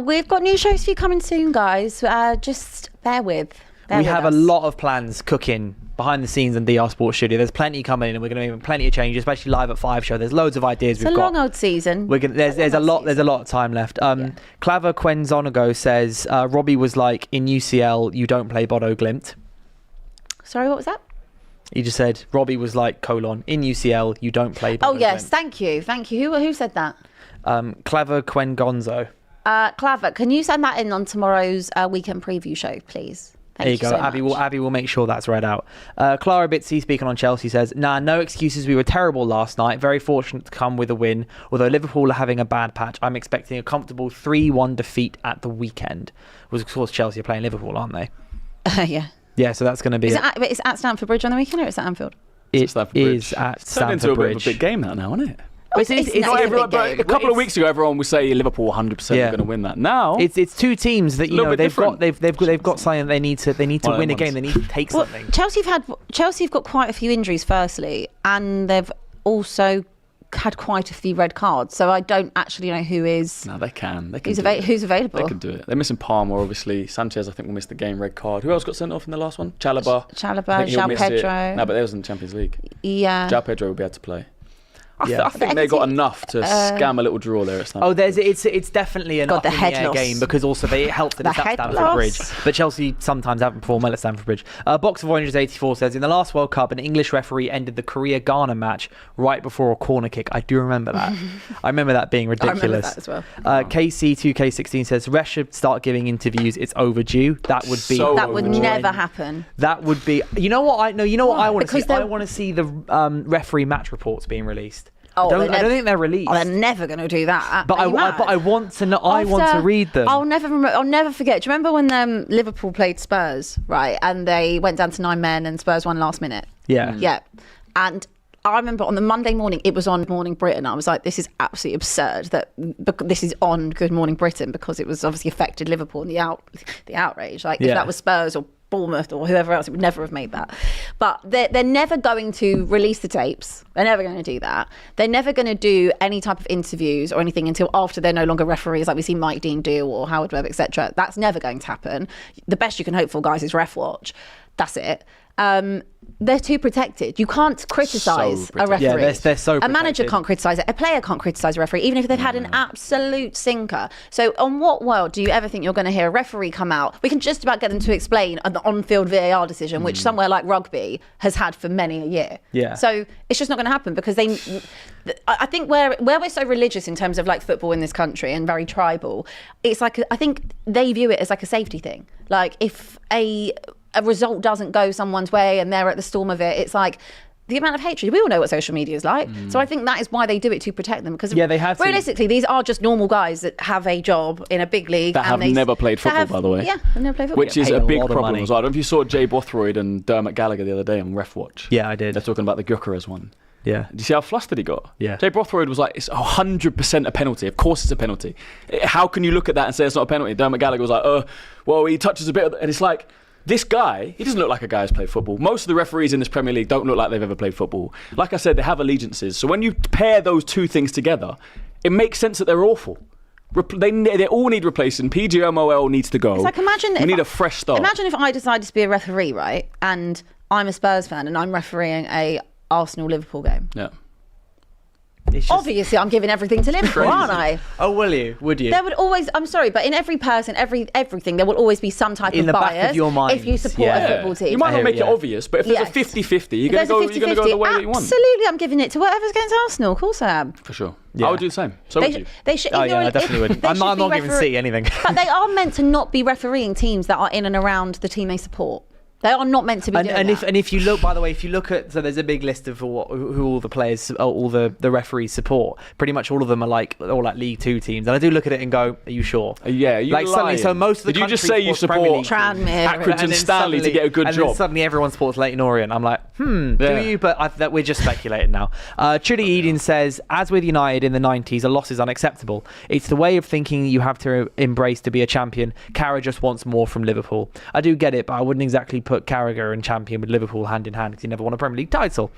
We've got new shows for you coming soon, guys. Just bear with. We have a lot of plans cooking behind the scenes in DR Sports Studio. There's plenty coming in, and we're going to make plenty of changes, especially live at 5 show. There's loads of ideas It's a long old season. There's a lot of time left. Claver Quenzonago says Robbie was like, in UCL you don't play Bodo Glimt. Sorry, what was that? He just said Robbie was like, in UCL you don't play Bodo Oh yes, Glimt. thank you. Who said that? Claver Quengonzo. Claver, can you send that in on tomorrow's weekend preview show, please? There you go. So Abby will make sure that's read out. Clara Bitsy, speaking on Chelsea, says, no excuses. We were terrible last night. Very fortunate to come with a win. Although Liverpool are having a bad patch, I'm expecting a comfortable 3-1 defeat at the weekend. Of course, Chelsea are playing Liverpool, aren't they? Yeah. Yeah, so that's going to be... Is it at Stamford Bridge on the weekend, or is it at Anfield? It is at It's turned Stamford into a bit Bridge. of a big game now, isn't it? It's not a big game. A couple of weeks ago, everyone would say Liverpool 100% are going to win that. Now it's two teams that they've got something they need to win a game. They need to take something. Chelsea have got quite a few injuries, firstly, and they've also had quite a few red cards. So I don't actually know who is. No, they can. Who's available? They can do it. They're missing Palmer, obviously. Sanchez, I think, will miss the game, red card. Who else got sent off in the last one? Chalobah, João Pedro. No, but they was in the Champions League. Yeah. João Pedro will be able to play. I think they got enough to scam a little draw there at Stamford. It's definitely an up in the air game, because also it helps that it's at Stamford Bridge. But Chelsea sometimes haven't performed well at Stamford Bridge. Box of Oranges 84 says, in the last World Cup, an English referee ended the Korea-Ghana match right before a corner kick. I do remember that. I remember that being ridiculous. I remember that as well. KC2K16 says, Resh should start giving interviews. It's overdue. That would be... That would never happen. That would be... You know what I want to see? I want to see the referee match reports being released. I don't think they're released. Oh, they're never going to do that. But I want to know. I want to read them. I'll never forget. Do you remember when Liverpool played Spurs, right? And they went down to 9 men, and Spurs won last minute. Yeah. Yeah. And I remember on the Monday morning, it was on Morning Britain. I was like, this is absolutely absurd that this is on Good Morning Britain, because it was obviously affected Liverpool and the outrage. Like if that was Spurs or Bournemouth or whoever else, it would never have made that. But they're never going to release the tapes. They're never going to do that. They're never going to do any type of interviews or anything until after they're no longer referees, like we see Mike Dean do, or Howard Webb, etc. That's never going to happen. The best you can hope for, guys, is ref watch. That's it. They're too protected. You can't criticise a referee. Yeah, they're so protected. A manager can't criticise it. A player can't criticise a referee, even if they've had an absolute sinker. So on what world do you ever think you're going to hear a referee come out? We can just about get them to explain an on-field VAR decision, which somewhere like rugby has had for many a year. Yeah. So it's just not going to happen, because I think where we're so religious in terms of like football in this country and very tribal, it's like, I think they view it as like a safety thing. Like if a result doesn't go someone's way and they're at the storm of it, it's like the amount of hatred. We all know what social media is like. So I think that is why they do it, to protect them, because they have realistically, these are just normal guys that have a job in a big league. That have never played football, by the way. Yeah, they've never played football. Which is a big problem as well. I don't know if you saw Jay Bothroyd and Dermot Gallagher the other day on Ref Watch. Yeah, I did. They're talking about the Gyökeres one. Yeah. Do you see how flustered he got? Yeah. Jay Bothroyd was like, it's 100% a penalty. Of course it's a penalty. How can you look at that and say it's not a penalty? Dermot Gallagher was like, well, he touches a bit. And it's like, this guy, he doesn't look like a guy who's played football. Most of the referees in this Premier League don't look like they've ever played football. Like I said, they have allegiances. So when you pair those two things together, it makes sense that they're awful. They all need replacing. PGMOL needs to go. It's like, we need a fresh start. Imagine if I decided to be a referee, right? And I'm a Spurs fan and I'm refereeing a Arsenal-Liverpool game. Yeah. Obviously, I'm giving everything to Liverpool, aren't I? Oh, will you? Would you? There would always, I'm sorry, but in every person, everything, there will always be some type of bias back of your mind, if you support a football team. You might not make it obvious, but if there's a 50-50, you're going to go the way that you want. Absolutely, I'm giving it to whatever's against Arsenal. Of course I am. For sure. Yeah. I would do the same. So would you. They should. I definitely would. I'm not giving C anything. But they are meant to not be refereeing teams that are in and around the team they support. They are not meant to be doing that. And if you look, by the way, if you look at, so there's a big list of who all the players, all the referees support. Pretty much all of them are all like League Two teams. And I do look at it and go, are you sure? Yeah, you like suddenly, so most of the Did you just say you support Accrington Stanley to get a good job? And then suddenly everyone supports Leyton Orient. I'm like, do you? But we're just speculating now. Trudy Eden says, as with United in the 90s, a loss is unacceptable. It's the way of thinking you have to embrace to be a champion. Carragher just wants more from Liverpool. I do get it, but I wouldn't exactly put Carragher and champion with Liverpool hand in hand, because he never won a Premier League title.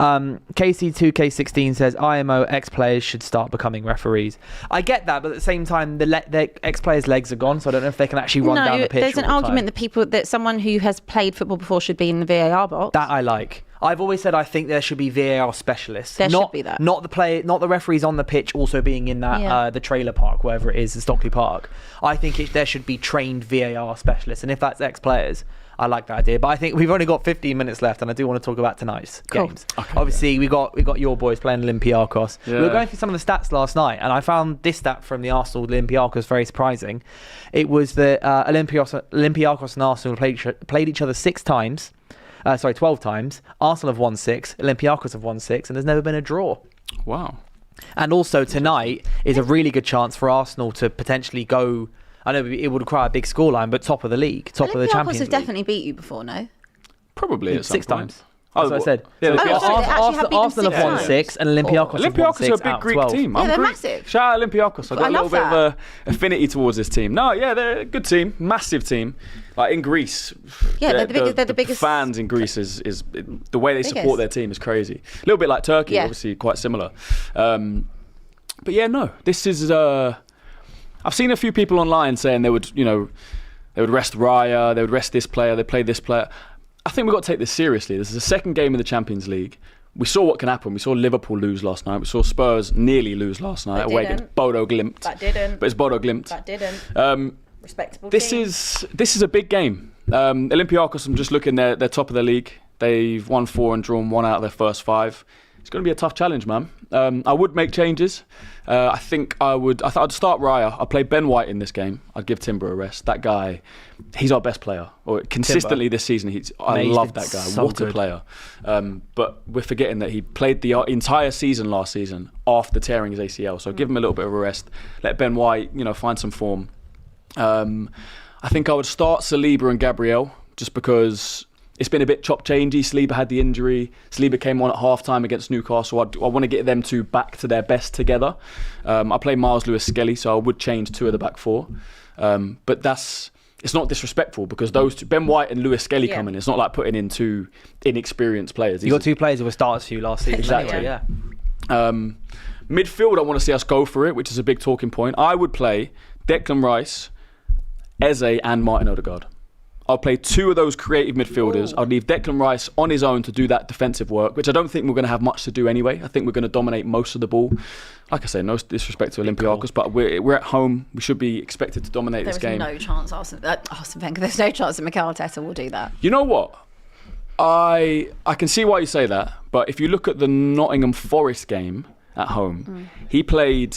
KC2K16 says IMO ex-players should start becoming referees. I get that, but at the same time, the ex-players' legs are gone, so I don't know if they can actually run down the pitch. There's an argument that someone who has played football before should be in the VAR box. That I like. I've always said I think there should be VAR specialists. There should be that. Not the referees on the pitch also being in that the trailer park, wherever it is, the Stockley Park. I think there should be trained VAR specialists, and if that's ex-players, I like that idea. But I think we've only got 15 minutes left, and I do want to talk about tonight's games. Okay, obviously, we got your boys playing Olympiakos. Yeah. We were going through some of the stats last night, and I found this stat from the Arsenal Olympiakos very surprising. It was that Olympiakos and Arsenal played each other 12 times. Arsenal have won 6, Olympiakos have won 6, and there's never been a draw. Wow. And also tonight is a really good chance for Arsenal to potentially go. I know it would require a big scoreline, but top of the league, top of the Champions League. Olympiakos have definitely beat you before, no? Probably at some 6 point. times. That's what I said. Yeah, Arsenal have won 6 and Olympiakos have won 6 are a big Greek 12. team. Yeah, they're massive. Shout out Olympiakos. I've got a little bit of a affinity towards this team. No, yeah, they're a good team, massive team. Like in Greece, they're the biggest. Fans in Greece is the way they support their team is crazy. A little bit like Turkey, obviously quite similar. But yeah, no, this is. I've seen a few people online saying they would rest Raya, they would rest this player, they play this player. I think we've got to take this seriously. This is the second game in the Champions League. We saw what can happen. We saw Liverpool lose last night. We saw Spurs nearly lose last night away against Bodo Glimt. That didn't. But it's Bodo Glimt. That didn't. Respectable This team. is a big game. Olympiakos, I'm just looking, they're top of the league. They've won 4 and drawn 1 out of their first 5. It's going to be a tough challenge, man. I would make changes. I thought I'd start Raya. I'd play Ben White in this game. I'd give Timber a rest. That guy, he's our best player. Or consistently Timber. This season, I love that guy. So what good. A player. But we're forgetting that he played the entire season last season after tearing his ACL. So give him a little bit of a rest. Let Ben White, find some form. I think I would start Saliba and Gabriel just because it's been a bit chop-changey. Saliba had the injury. Saliba came on at half-time against Newcastle. I want to get them two back to their best together. I play Miles Lewis-Skelly, so I would change 2 of the back 4. But it's not disrespectful because those two, Ben White and Lewis-Skelly come in. It's not like putting in 2 inexperienced players. You got 2 players who were starters for you last season. Exactly. Yeah. Midfield, I want to see us go for it, which is a big talking point. I would play Declan Rice, Eze and Martin Odegaard. I'll play 2 of those creative midfielders. I'll leave Declan Rice on his own to do that defensive work, which I don't think we're going to have much to do anyway. I think we're going to dominate most of the ball. Like I say, no disrespect to Olympiakos, but we're at home. We should be expected to dominate this game. There's no chance Arsene Wenger. There's no chance that Mikel Arteta will do that. You know what? I can see why you say that, but if you look at the Nottingham Forest game at home, he played.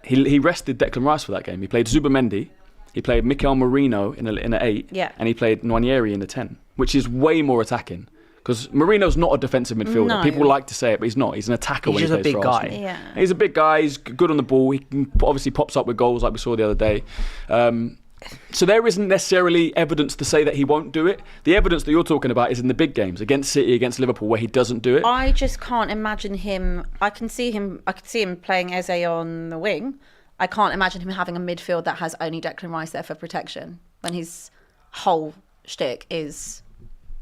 He rested Declan Rice for that game. He played Zubamendi. He played Mikel Merino in an 8, and he played Nwaneri in the 10, which is way more attacking. Because Merino's not a defensive midfielder. No. People like to say it, but he's not. He's an attacker when he plays for Arsenal. He's just a big guy. Yeah. He's a big guy. He's good on the ball. He obviously pops up with goals like we saw the other day. So there isn't necessarily evidence to say that he won't do it. The evidence that you're talking about is in the big games against City, against Liverpool, where he doesn't do it. I just can't imagine him. I could see him playing Eze on the wing. I can't imagine him having a midfield that has only Declan Rice there for protection when his whole shtick is,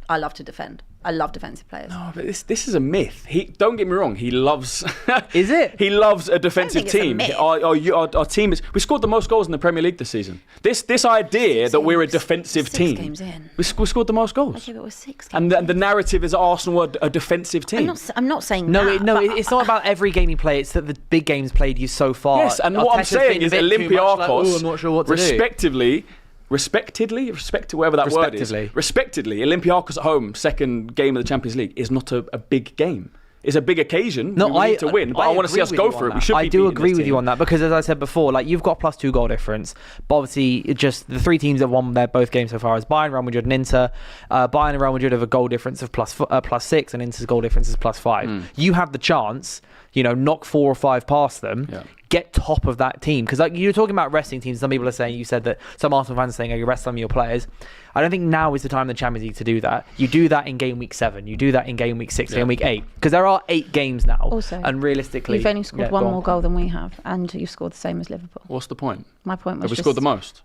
I love to defend. I love defensive players. No, but this is a myth. Don't get me wrong. He loves. Is it? He loves a defensive team. Our team is. We scored the most goals in the Premier League this season. This idea that we're a defensive team. 6 games in. We scored the most goals. Okay, but it was 6 games. And the narrative is Arsenal are a defensive team. I'm not saying no, that. It's not about every game you play. It's that the big games played you so far. Yes, and what I'm saying is Olympiakos, I'm not sure what to respectively. Whatever that word is. Respectively, Olympiakos at home, second game of the Champions League, is not a big game. It's a big occasion. We need to win, but I want to see us go for it. We should be I do agree with you on that because, as I said before, like you've got +2 goal difference. But obviously, just the 3 teams that won their both games so far is Bayern, Real Madrid, and Inter. Bayern and Real Madrid have a goal difference of +6, and Inter's goal difference is +5. You have the chance, knock 4 or 5 past them. Yeah. Get top of that team because you're talking about resting teams. Some people are saying, you said that some Arsenal fans are saying, you rest some of your players. I don't think now is the time in the Champions League to do that. You do that in game week 7. You do that in game week 6, game week 8 because there are 8 games now. Also, and realistically, you've only scored one more goal than we have, and you've scored the same as Liverpool. What's the point? My point was have we scored the most?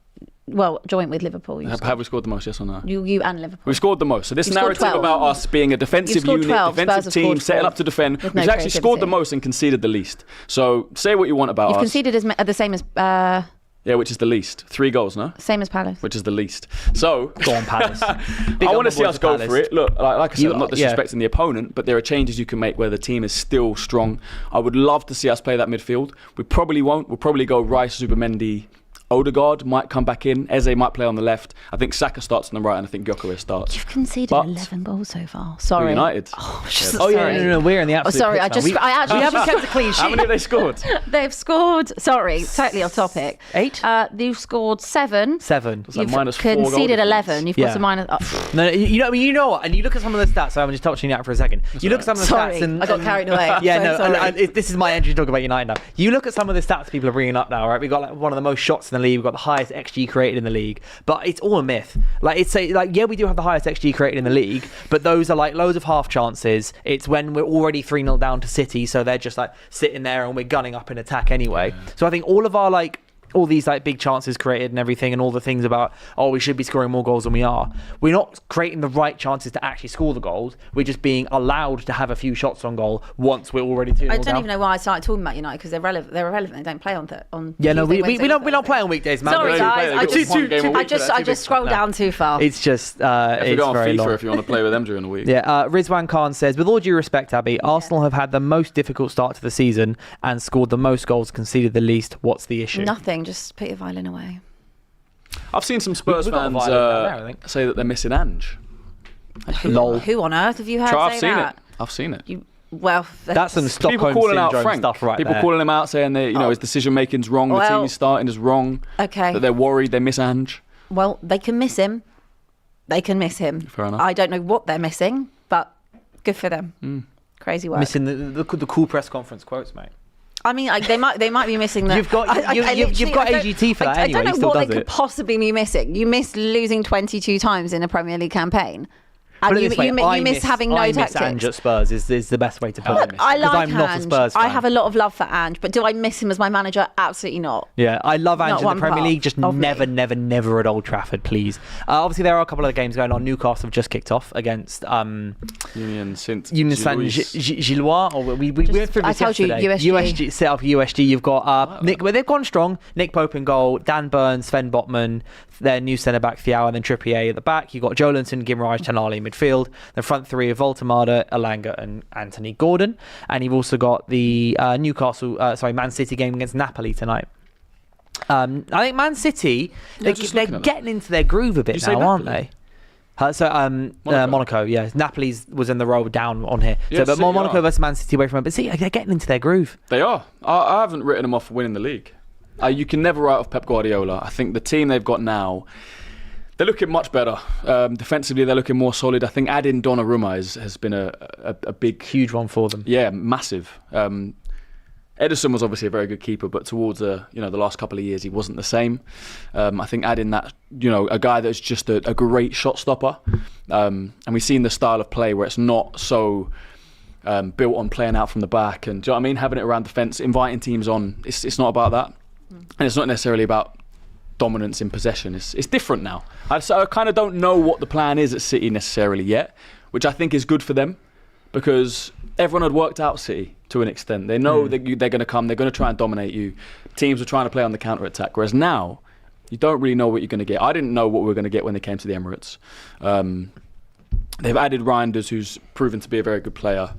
Well, joint with Liverpool. Have we scored the most, yes or no? You and Liverpool. We scored the most. So this You've scored narrative 12. about us being a defensive unit, 12. defensive team, setting up to defend, With we've no actually scored the creativity. most and conceded the least. So say what you want about You've us. conceded the same as Yeah, which is the least. 3 goals, no? same as Palace. Which is the least. So Go on, Palace. I want to see us go Palace. for it. Look, like I said, I'm not yeah. disrespecting the opponent, but there are changes you can make where the team is still strong. I would love to see us play that midfield. We probably won't. We'll probably go Rice, Zubimendi, Odegaard might come back in. Eze might play on the left. I think Saka starts on the right, and I think Gyökeres starts. You've conceded But- 11 goals so far. Sorry. United. Oh, just, Oh, yeah, sorry. no, we're in the absolute sorry, pits now. I actually we haven't kept a clean sheet. How many have they scored? They've scored. Sorry, totally off topic. 8? You've scored 7. 7. It's like You've minus 4 goal conceded difference. 11. You've Yeah. got a minus. No, you know what? And you look at some of the stats. So I'm just touching that for a second. You look at some of the Sorry, stats, and I got carried away. Yeah, So no, sorry. and this is my entry to talk about United now. You look at some of the stats people are bringing up now, right? We've got like one of the most shots in the league. We've got the highest XG created in the league, but it's all a myth. Like yeah, we do have the highest XG created in the league, but those are like loads of half chances. It's when we're already 3-0 down to City, so they're just like sitting there and we're gunning up in attack anyway. Yeah. So I think all of our all these like big chances created and everything, and all the things about we should be scoring more goals than we are. We're not creating the right chances to actually score the goals. We're just being allowed to have a few shots on goal once we're already 2-0 I down. don't even know why I started talking about United because they're relevant. They're irrelevant. They don't play on Yeah, no, Tuesday, we Wednesday, don't Thursday. play on weekdays, man. Sorry, They guys. play I just scrolled down too far. It's just If you it's go on very FIFA long. if you want to play with them during the week. Yeah, Rizwan Khan says, with all due respect, Abby, Arsenal have had the most difficult start to the season and scored the most goals, conceded the least. What's the issue? Nothing. Just put your violin away. I've seen some Spurs We've got a fans violin down there, I think. say that they're missing Ange. Lol. Who on earth have you heard I've say seen that? it. I've seen it. That's some Stockholm People calling out syndrome Frank. stuff right People there. calling him out saying that his decision making's wrong. The team Well, he's starting is wrong. Okay. That they're worried they miss Ange. Well, they can miss him. They can miss him. Fair enough. I don't know what they're missing, but good for them. Crazy work. Missing the cool press conference quotes, mate. I mean, they might be missing that. You've got AGT for that I anyway. don't know He still what they does could it. possibly be missing. You missed losing 22 times in a Premier League campaign. Put And it you, this way, you, you miss having no I miss tactics. Ange at Spurs is the best way to put it. I Because like I'm not a Ange. Spurs fan. I have a lot of love for Ange, but do I miss him as my manager? Absolutely not. Yeah, I love Ange Not in the one Premier part League, just of me. never at Old Trafford, please. Obviously, there are a couple of games going on. Newcastle have just kicked off against Union Saint Gilloise. Or we went through I this told you, yesterday. USG. Set up USG. You've got Nick, well, they've gone strong. Nick Pope in goal, Dan Burns, Sven Botman, their new centre back Thiaw, and then Trippier at the back. You've got Jolinton, Gimraj, Tonali in midfield. The front three of Voltemada, Elanga, and Anthony Gordon. And you've also got the Man City game against Napoli tonight. I think Man City, they're getting into their groove a bit now, aren't they? Monaco, yeah. Napoli's was in the row down on here. Yeah, but City Monaco are. versus Man City away from it. But see, they're getting into their groove. They are. I haven't written them off for winning the league. You can never write off Pep Guardiola. I think the team they've got now, they're looking much better. Defensively, they're looking more solid. I think adding Donnarumma has been a big... Huge one for them. Yeah, massive. Ederson was obviously a very good keeper, but towards the last couple of years, he wasn't the same. I think adding that, a guy that's just a great shot stopper, and we've seen the style of play where it's not so built on playing out from the back, and do you know what I mean? Having it around defence, inviting teams on. It's not about that, and it's not necessarily about dominance in possession. It's different now. I kind of don't know what the plan is at City necessarily yet, which I think is good for them, because everyone had worked out City to an extent. They know that they're going to come, they're going to try and dominate you. Teams are trying to play on the counter-attack, whereas now, you don't really know what you're going to get. I didn't know what we were going to get when they came to the Emirates. They've added Reinders, who's proven to be a very good player.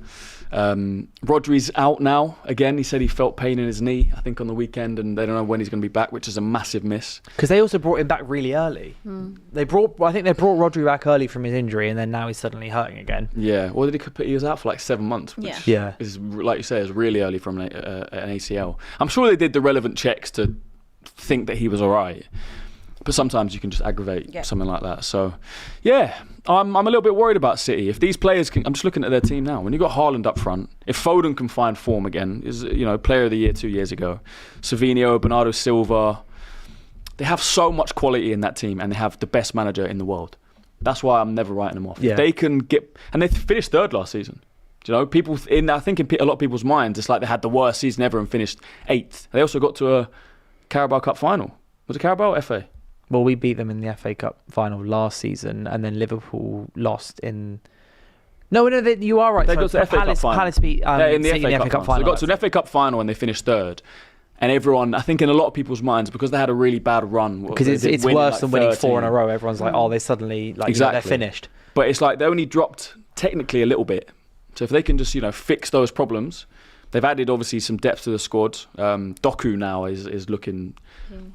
Rodri's out now. Again, he said he felt pain in his knee, I think, on the weekend, and they don't know when he's going to be back, which is a massive miss. Because they also brought him back really early. I think they brought Rodri back early from his injury, and then now he's suddenly hurting again. Yeah, well, he was out for like 7 months, which Yeah. is, like you say, is really early from an ACL. I'm sure they did the relevant checks to think that he was all right. But sometimes you can just aggravate something like that. So, yeah, I'm a little bit worried about City. If these players can... I'm just looking at their team now. When you've got Haaland up front, if Foden can find form again, is player of the year 2 years ago, Savinho, Bernardo Silva, they have so much quality in that team, and they have the best manager in the world. That's why I'm never writing them off. Yeah. If they can get... And they finished third last season. People I think in a lot of people's minds, it's like they had the worst season ever and finished 8th. They also got to a Carabao Cup final. Was it Carabao or FA? Well, we beat them in the FA Cup final last season, and then Liverpool lost in. No, you are right. They got to the FA Cup final. Palace beat in the City FA Cup final. So they got to an FA Cup final and they finished third. And everyone, I think in a lot of people's minds, because they had a really bad run. Because it's worse than winning 4 in a row. Everyone's like, oh, they suddenly, like, exactly. they're finished. But it's like they only dropped technically a little bit. So if they can just, fix those problems. They've added, obviously, some depth to the squad. Doku now is looking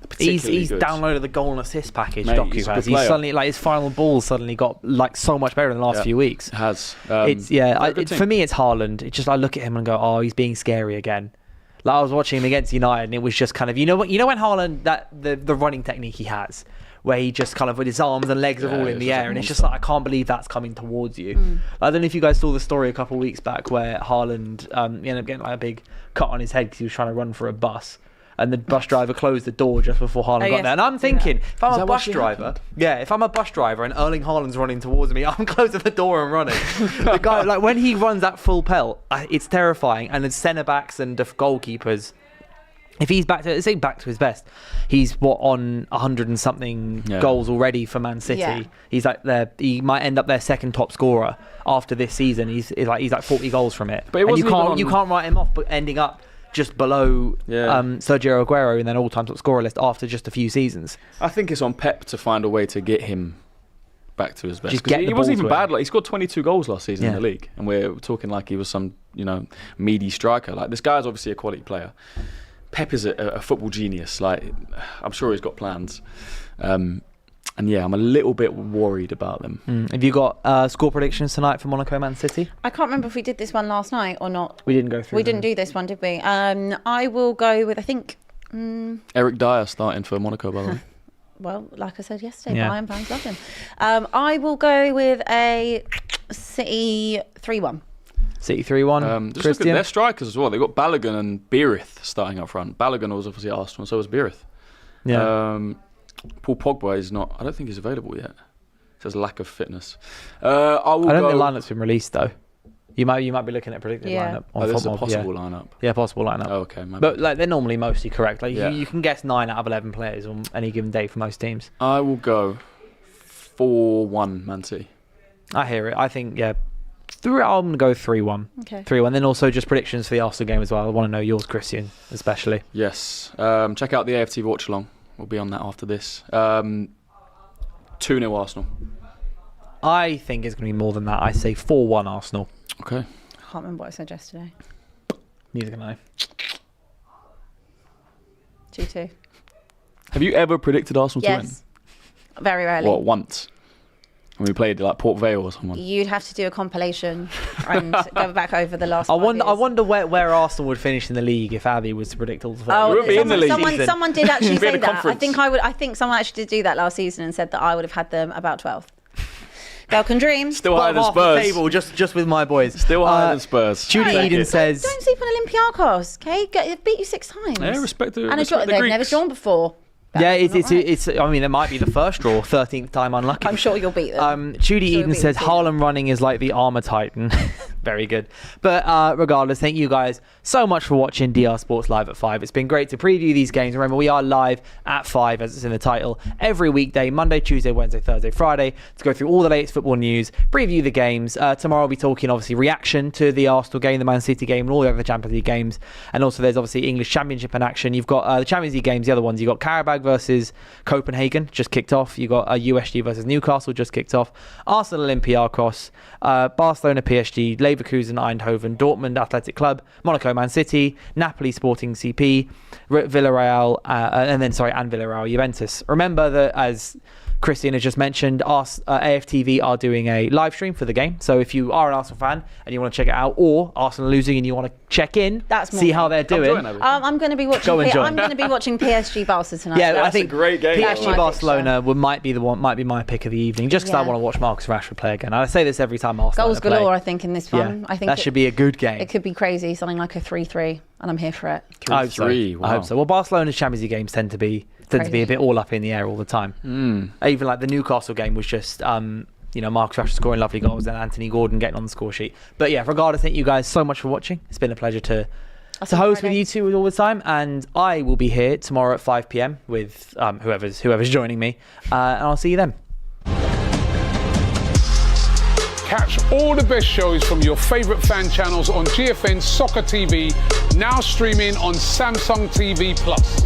particularly He's good. downloaded the goal and assist package, Mate, Doku he's a has. good He's player. suddenly, like, his final ball suddenly got, like, so much better in the last few weeks. It has. For me, it's Haaland. It's just, I look at him and go, oh, he's being scary again. Like, I was watching him against United, and it was just kind of, when Haaland, the running technique he has, where he just kind of, with his arms and legs are all in the air, and it's just like, I can't believe that's coming towards you. I don't know if you guys saw the story a couple of weeks back where Haaland ended up getting like a big cut on his head because he was trying to run for a bus, and the bus driver closed the door just before Haaland got there. And I'm thinking, if I'm a bus driver, and Erling Haaland's running towards me, I'm closing the door and running. The guy, like, when he runs that full pelt, it's terrifying. And the centre backs and the goalkeepers, if he's back to his best, he's on 100 and something goals already for Man City. Yeah. He's like he might end up their second top scorer after this season. He's like 40 goals from it. But you can't write him off, but ending up just below Sergio Aguero in their all-time top scorer list after just a few seasons. I think it's on Pep to find a way to get him back to his best. He wasn't even bad. Like, he scored 22 goals last season in the league, and we're talking like he was some meaty striker. Like, this guy's obviously a quality player. Pep is a football genius. Like, I'm sure he's got plans. And I'm a little bit worried about them. Have you got score predictions tonight for Monaco Man City? I can't remember if we did this one last night or not. We didn't go through. We didn't do this one, did we? I will go with, I think... Eric Dyer starting for Monaco, by the way. Well, like I said yesterday, Bayern fans love him. I will go with a City 3-1. City 3-1. Just look at their strikers as well. They've got Balogun and Beerith starting up front. Balogun was obviously at Arsenal, so was Beerith. Yeah. Paul Pogba is not. I don't think he's available yet. It says lack of fitness. I don't think the lineup's been released though. You might be looking at predicted lineup. There's a possible lineup. Yeah, possible lineup. Oh, okay, but like they're normally mostly correct. Like you can guess 9 out of 11 players on any given day for most teams. I will go 4-1 Man City. I hear it. I think I'm going to go 3-1. Okay. 3-1. Then also just predictions for the Arsenal game as well. I want to know yours, Christian, especially. Yes. Check out the AFT watch along. We'll be on that after this. 2-0 Arsenal. I think it's going to be more than that. I say 4-1 Arsenal. Okay. I can't remember what I said yesterday. Neither can I. 2-2. Have you ever predicted Arsenal to win? Yes. Very rarely. What, once? When we played like Port Vale or someone. You'd have to do a compilation and go back over the last. I wonder where Arsenal would finish in the league if Abbi was to predict all the. Oh, you would be in the league. Someone did actually say that. Conference. I think someone actually did do that last season and said that I would have had them about 12th. Girl can dream. Still higher than Spurs. Table, just with my boys. Still higher than Spurs. Judy Eden says, "Don't sleep on Olympiakos. Okay, they've beat you 6 times. Yeah, respect the and Greeks. they've never drawn before." Yeah, it's. I mean, it might be the first draw, 13th time unlucky. I'm sure you'll beat them. Judy Eden says Haaland running is like the armour titan. Very good. But regardless, thank you guys so much for watching DR Sports Live at 5. It's been great to preview these games. Remember, we are live at 5, as it's in the title, every weekday, Monday, Tuesday, Wednesday, Thursday, Friday, to go through all the latest football news, preview the games. Tomorrow I'll be talking, obviously, reaction to the Arsenal game, the Man City game, and all the other Champions League games. And also there's obviously English Championship in action. You've got the Champions League games, the other ones. You've got Carragher versus Copenhagen, just kicked off. You've got USG versus Newcastle, just kicked off. Arsenal Olympiakos, Barcelona PSG, Leverkusen Eindhoven, Dortmund Athletic Club, Monaco Man City, Napoli Sporting CP, Villarreal, and Villarreal Juventus. Remember that, as Christian has just mentioned, AFTV are doing a live stream for the game. So if you are an Arsenal fan and you want to check it out, or Arsenal losing and you want to check in, see how they're doing. I'm going to be watching. I'm going to be watching PSG Barca tonight. Yeah, I think a great game. PSG Barcelona might be my pick of the evening, just because I want to watch Marcus Rashford play again. I say this every time Arsenal goals galore. I think in this one, yeah, I think that should be a good game. It could be crazy, something like a 3-3, and I'm here for it. 3-3. Wow. I hope so. Well, Barcelona's Champions League games tend to be a bit all up in the air all the time. Even like the Newcastle game was just Marcus Rashford scoring lovely goals and Anthony Gordon getting on the score sheet. But yeah, regardless, thank you guys so much for watching. It's been a pleasure to to host with you two all the time, and I will be here tomorrow at 5 p.m. with whoever's joining me, and I'll see you then. Catch all the best shows from your favourite fan channels on GFN Soccer TV, now streaming on Samsung TV Plus.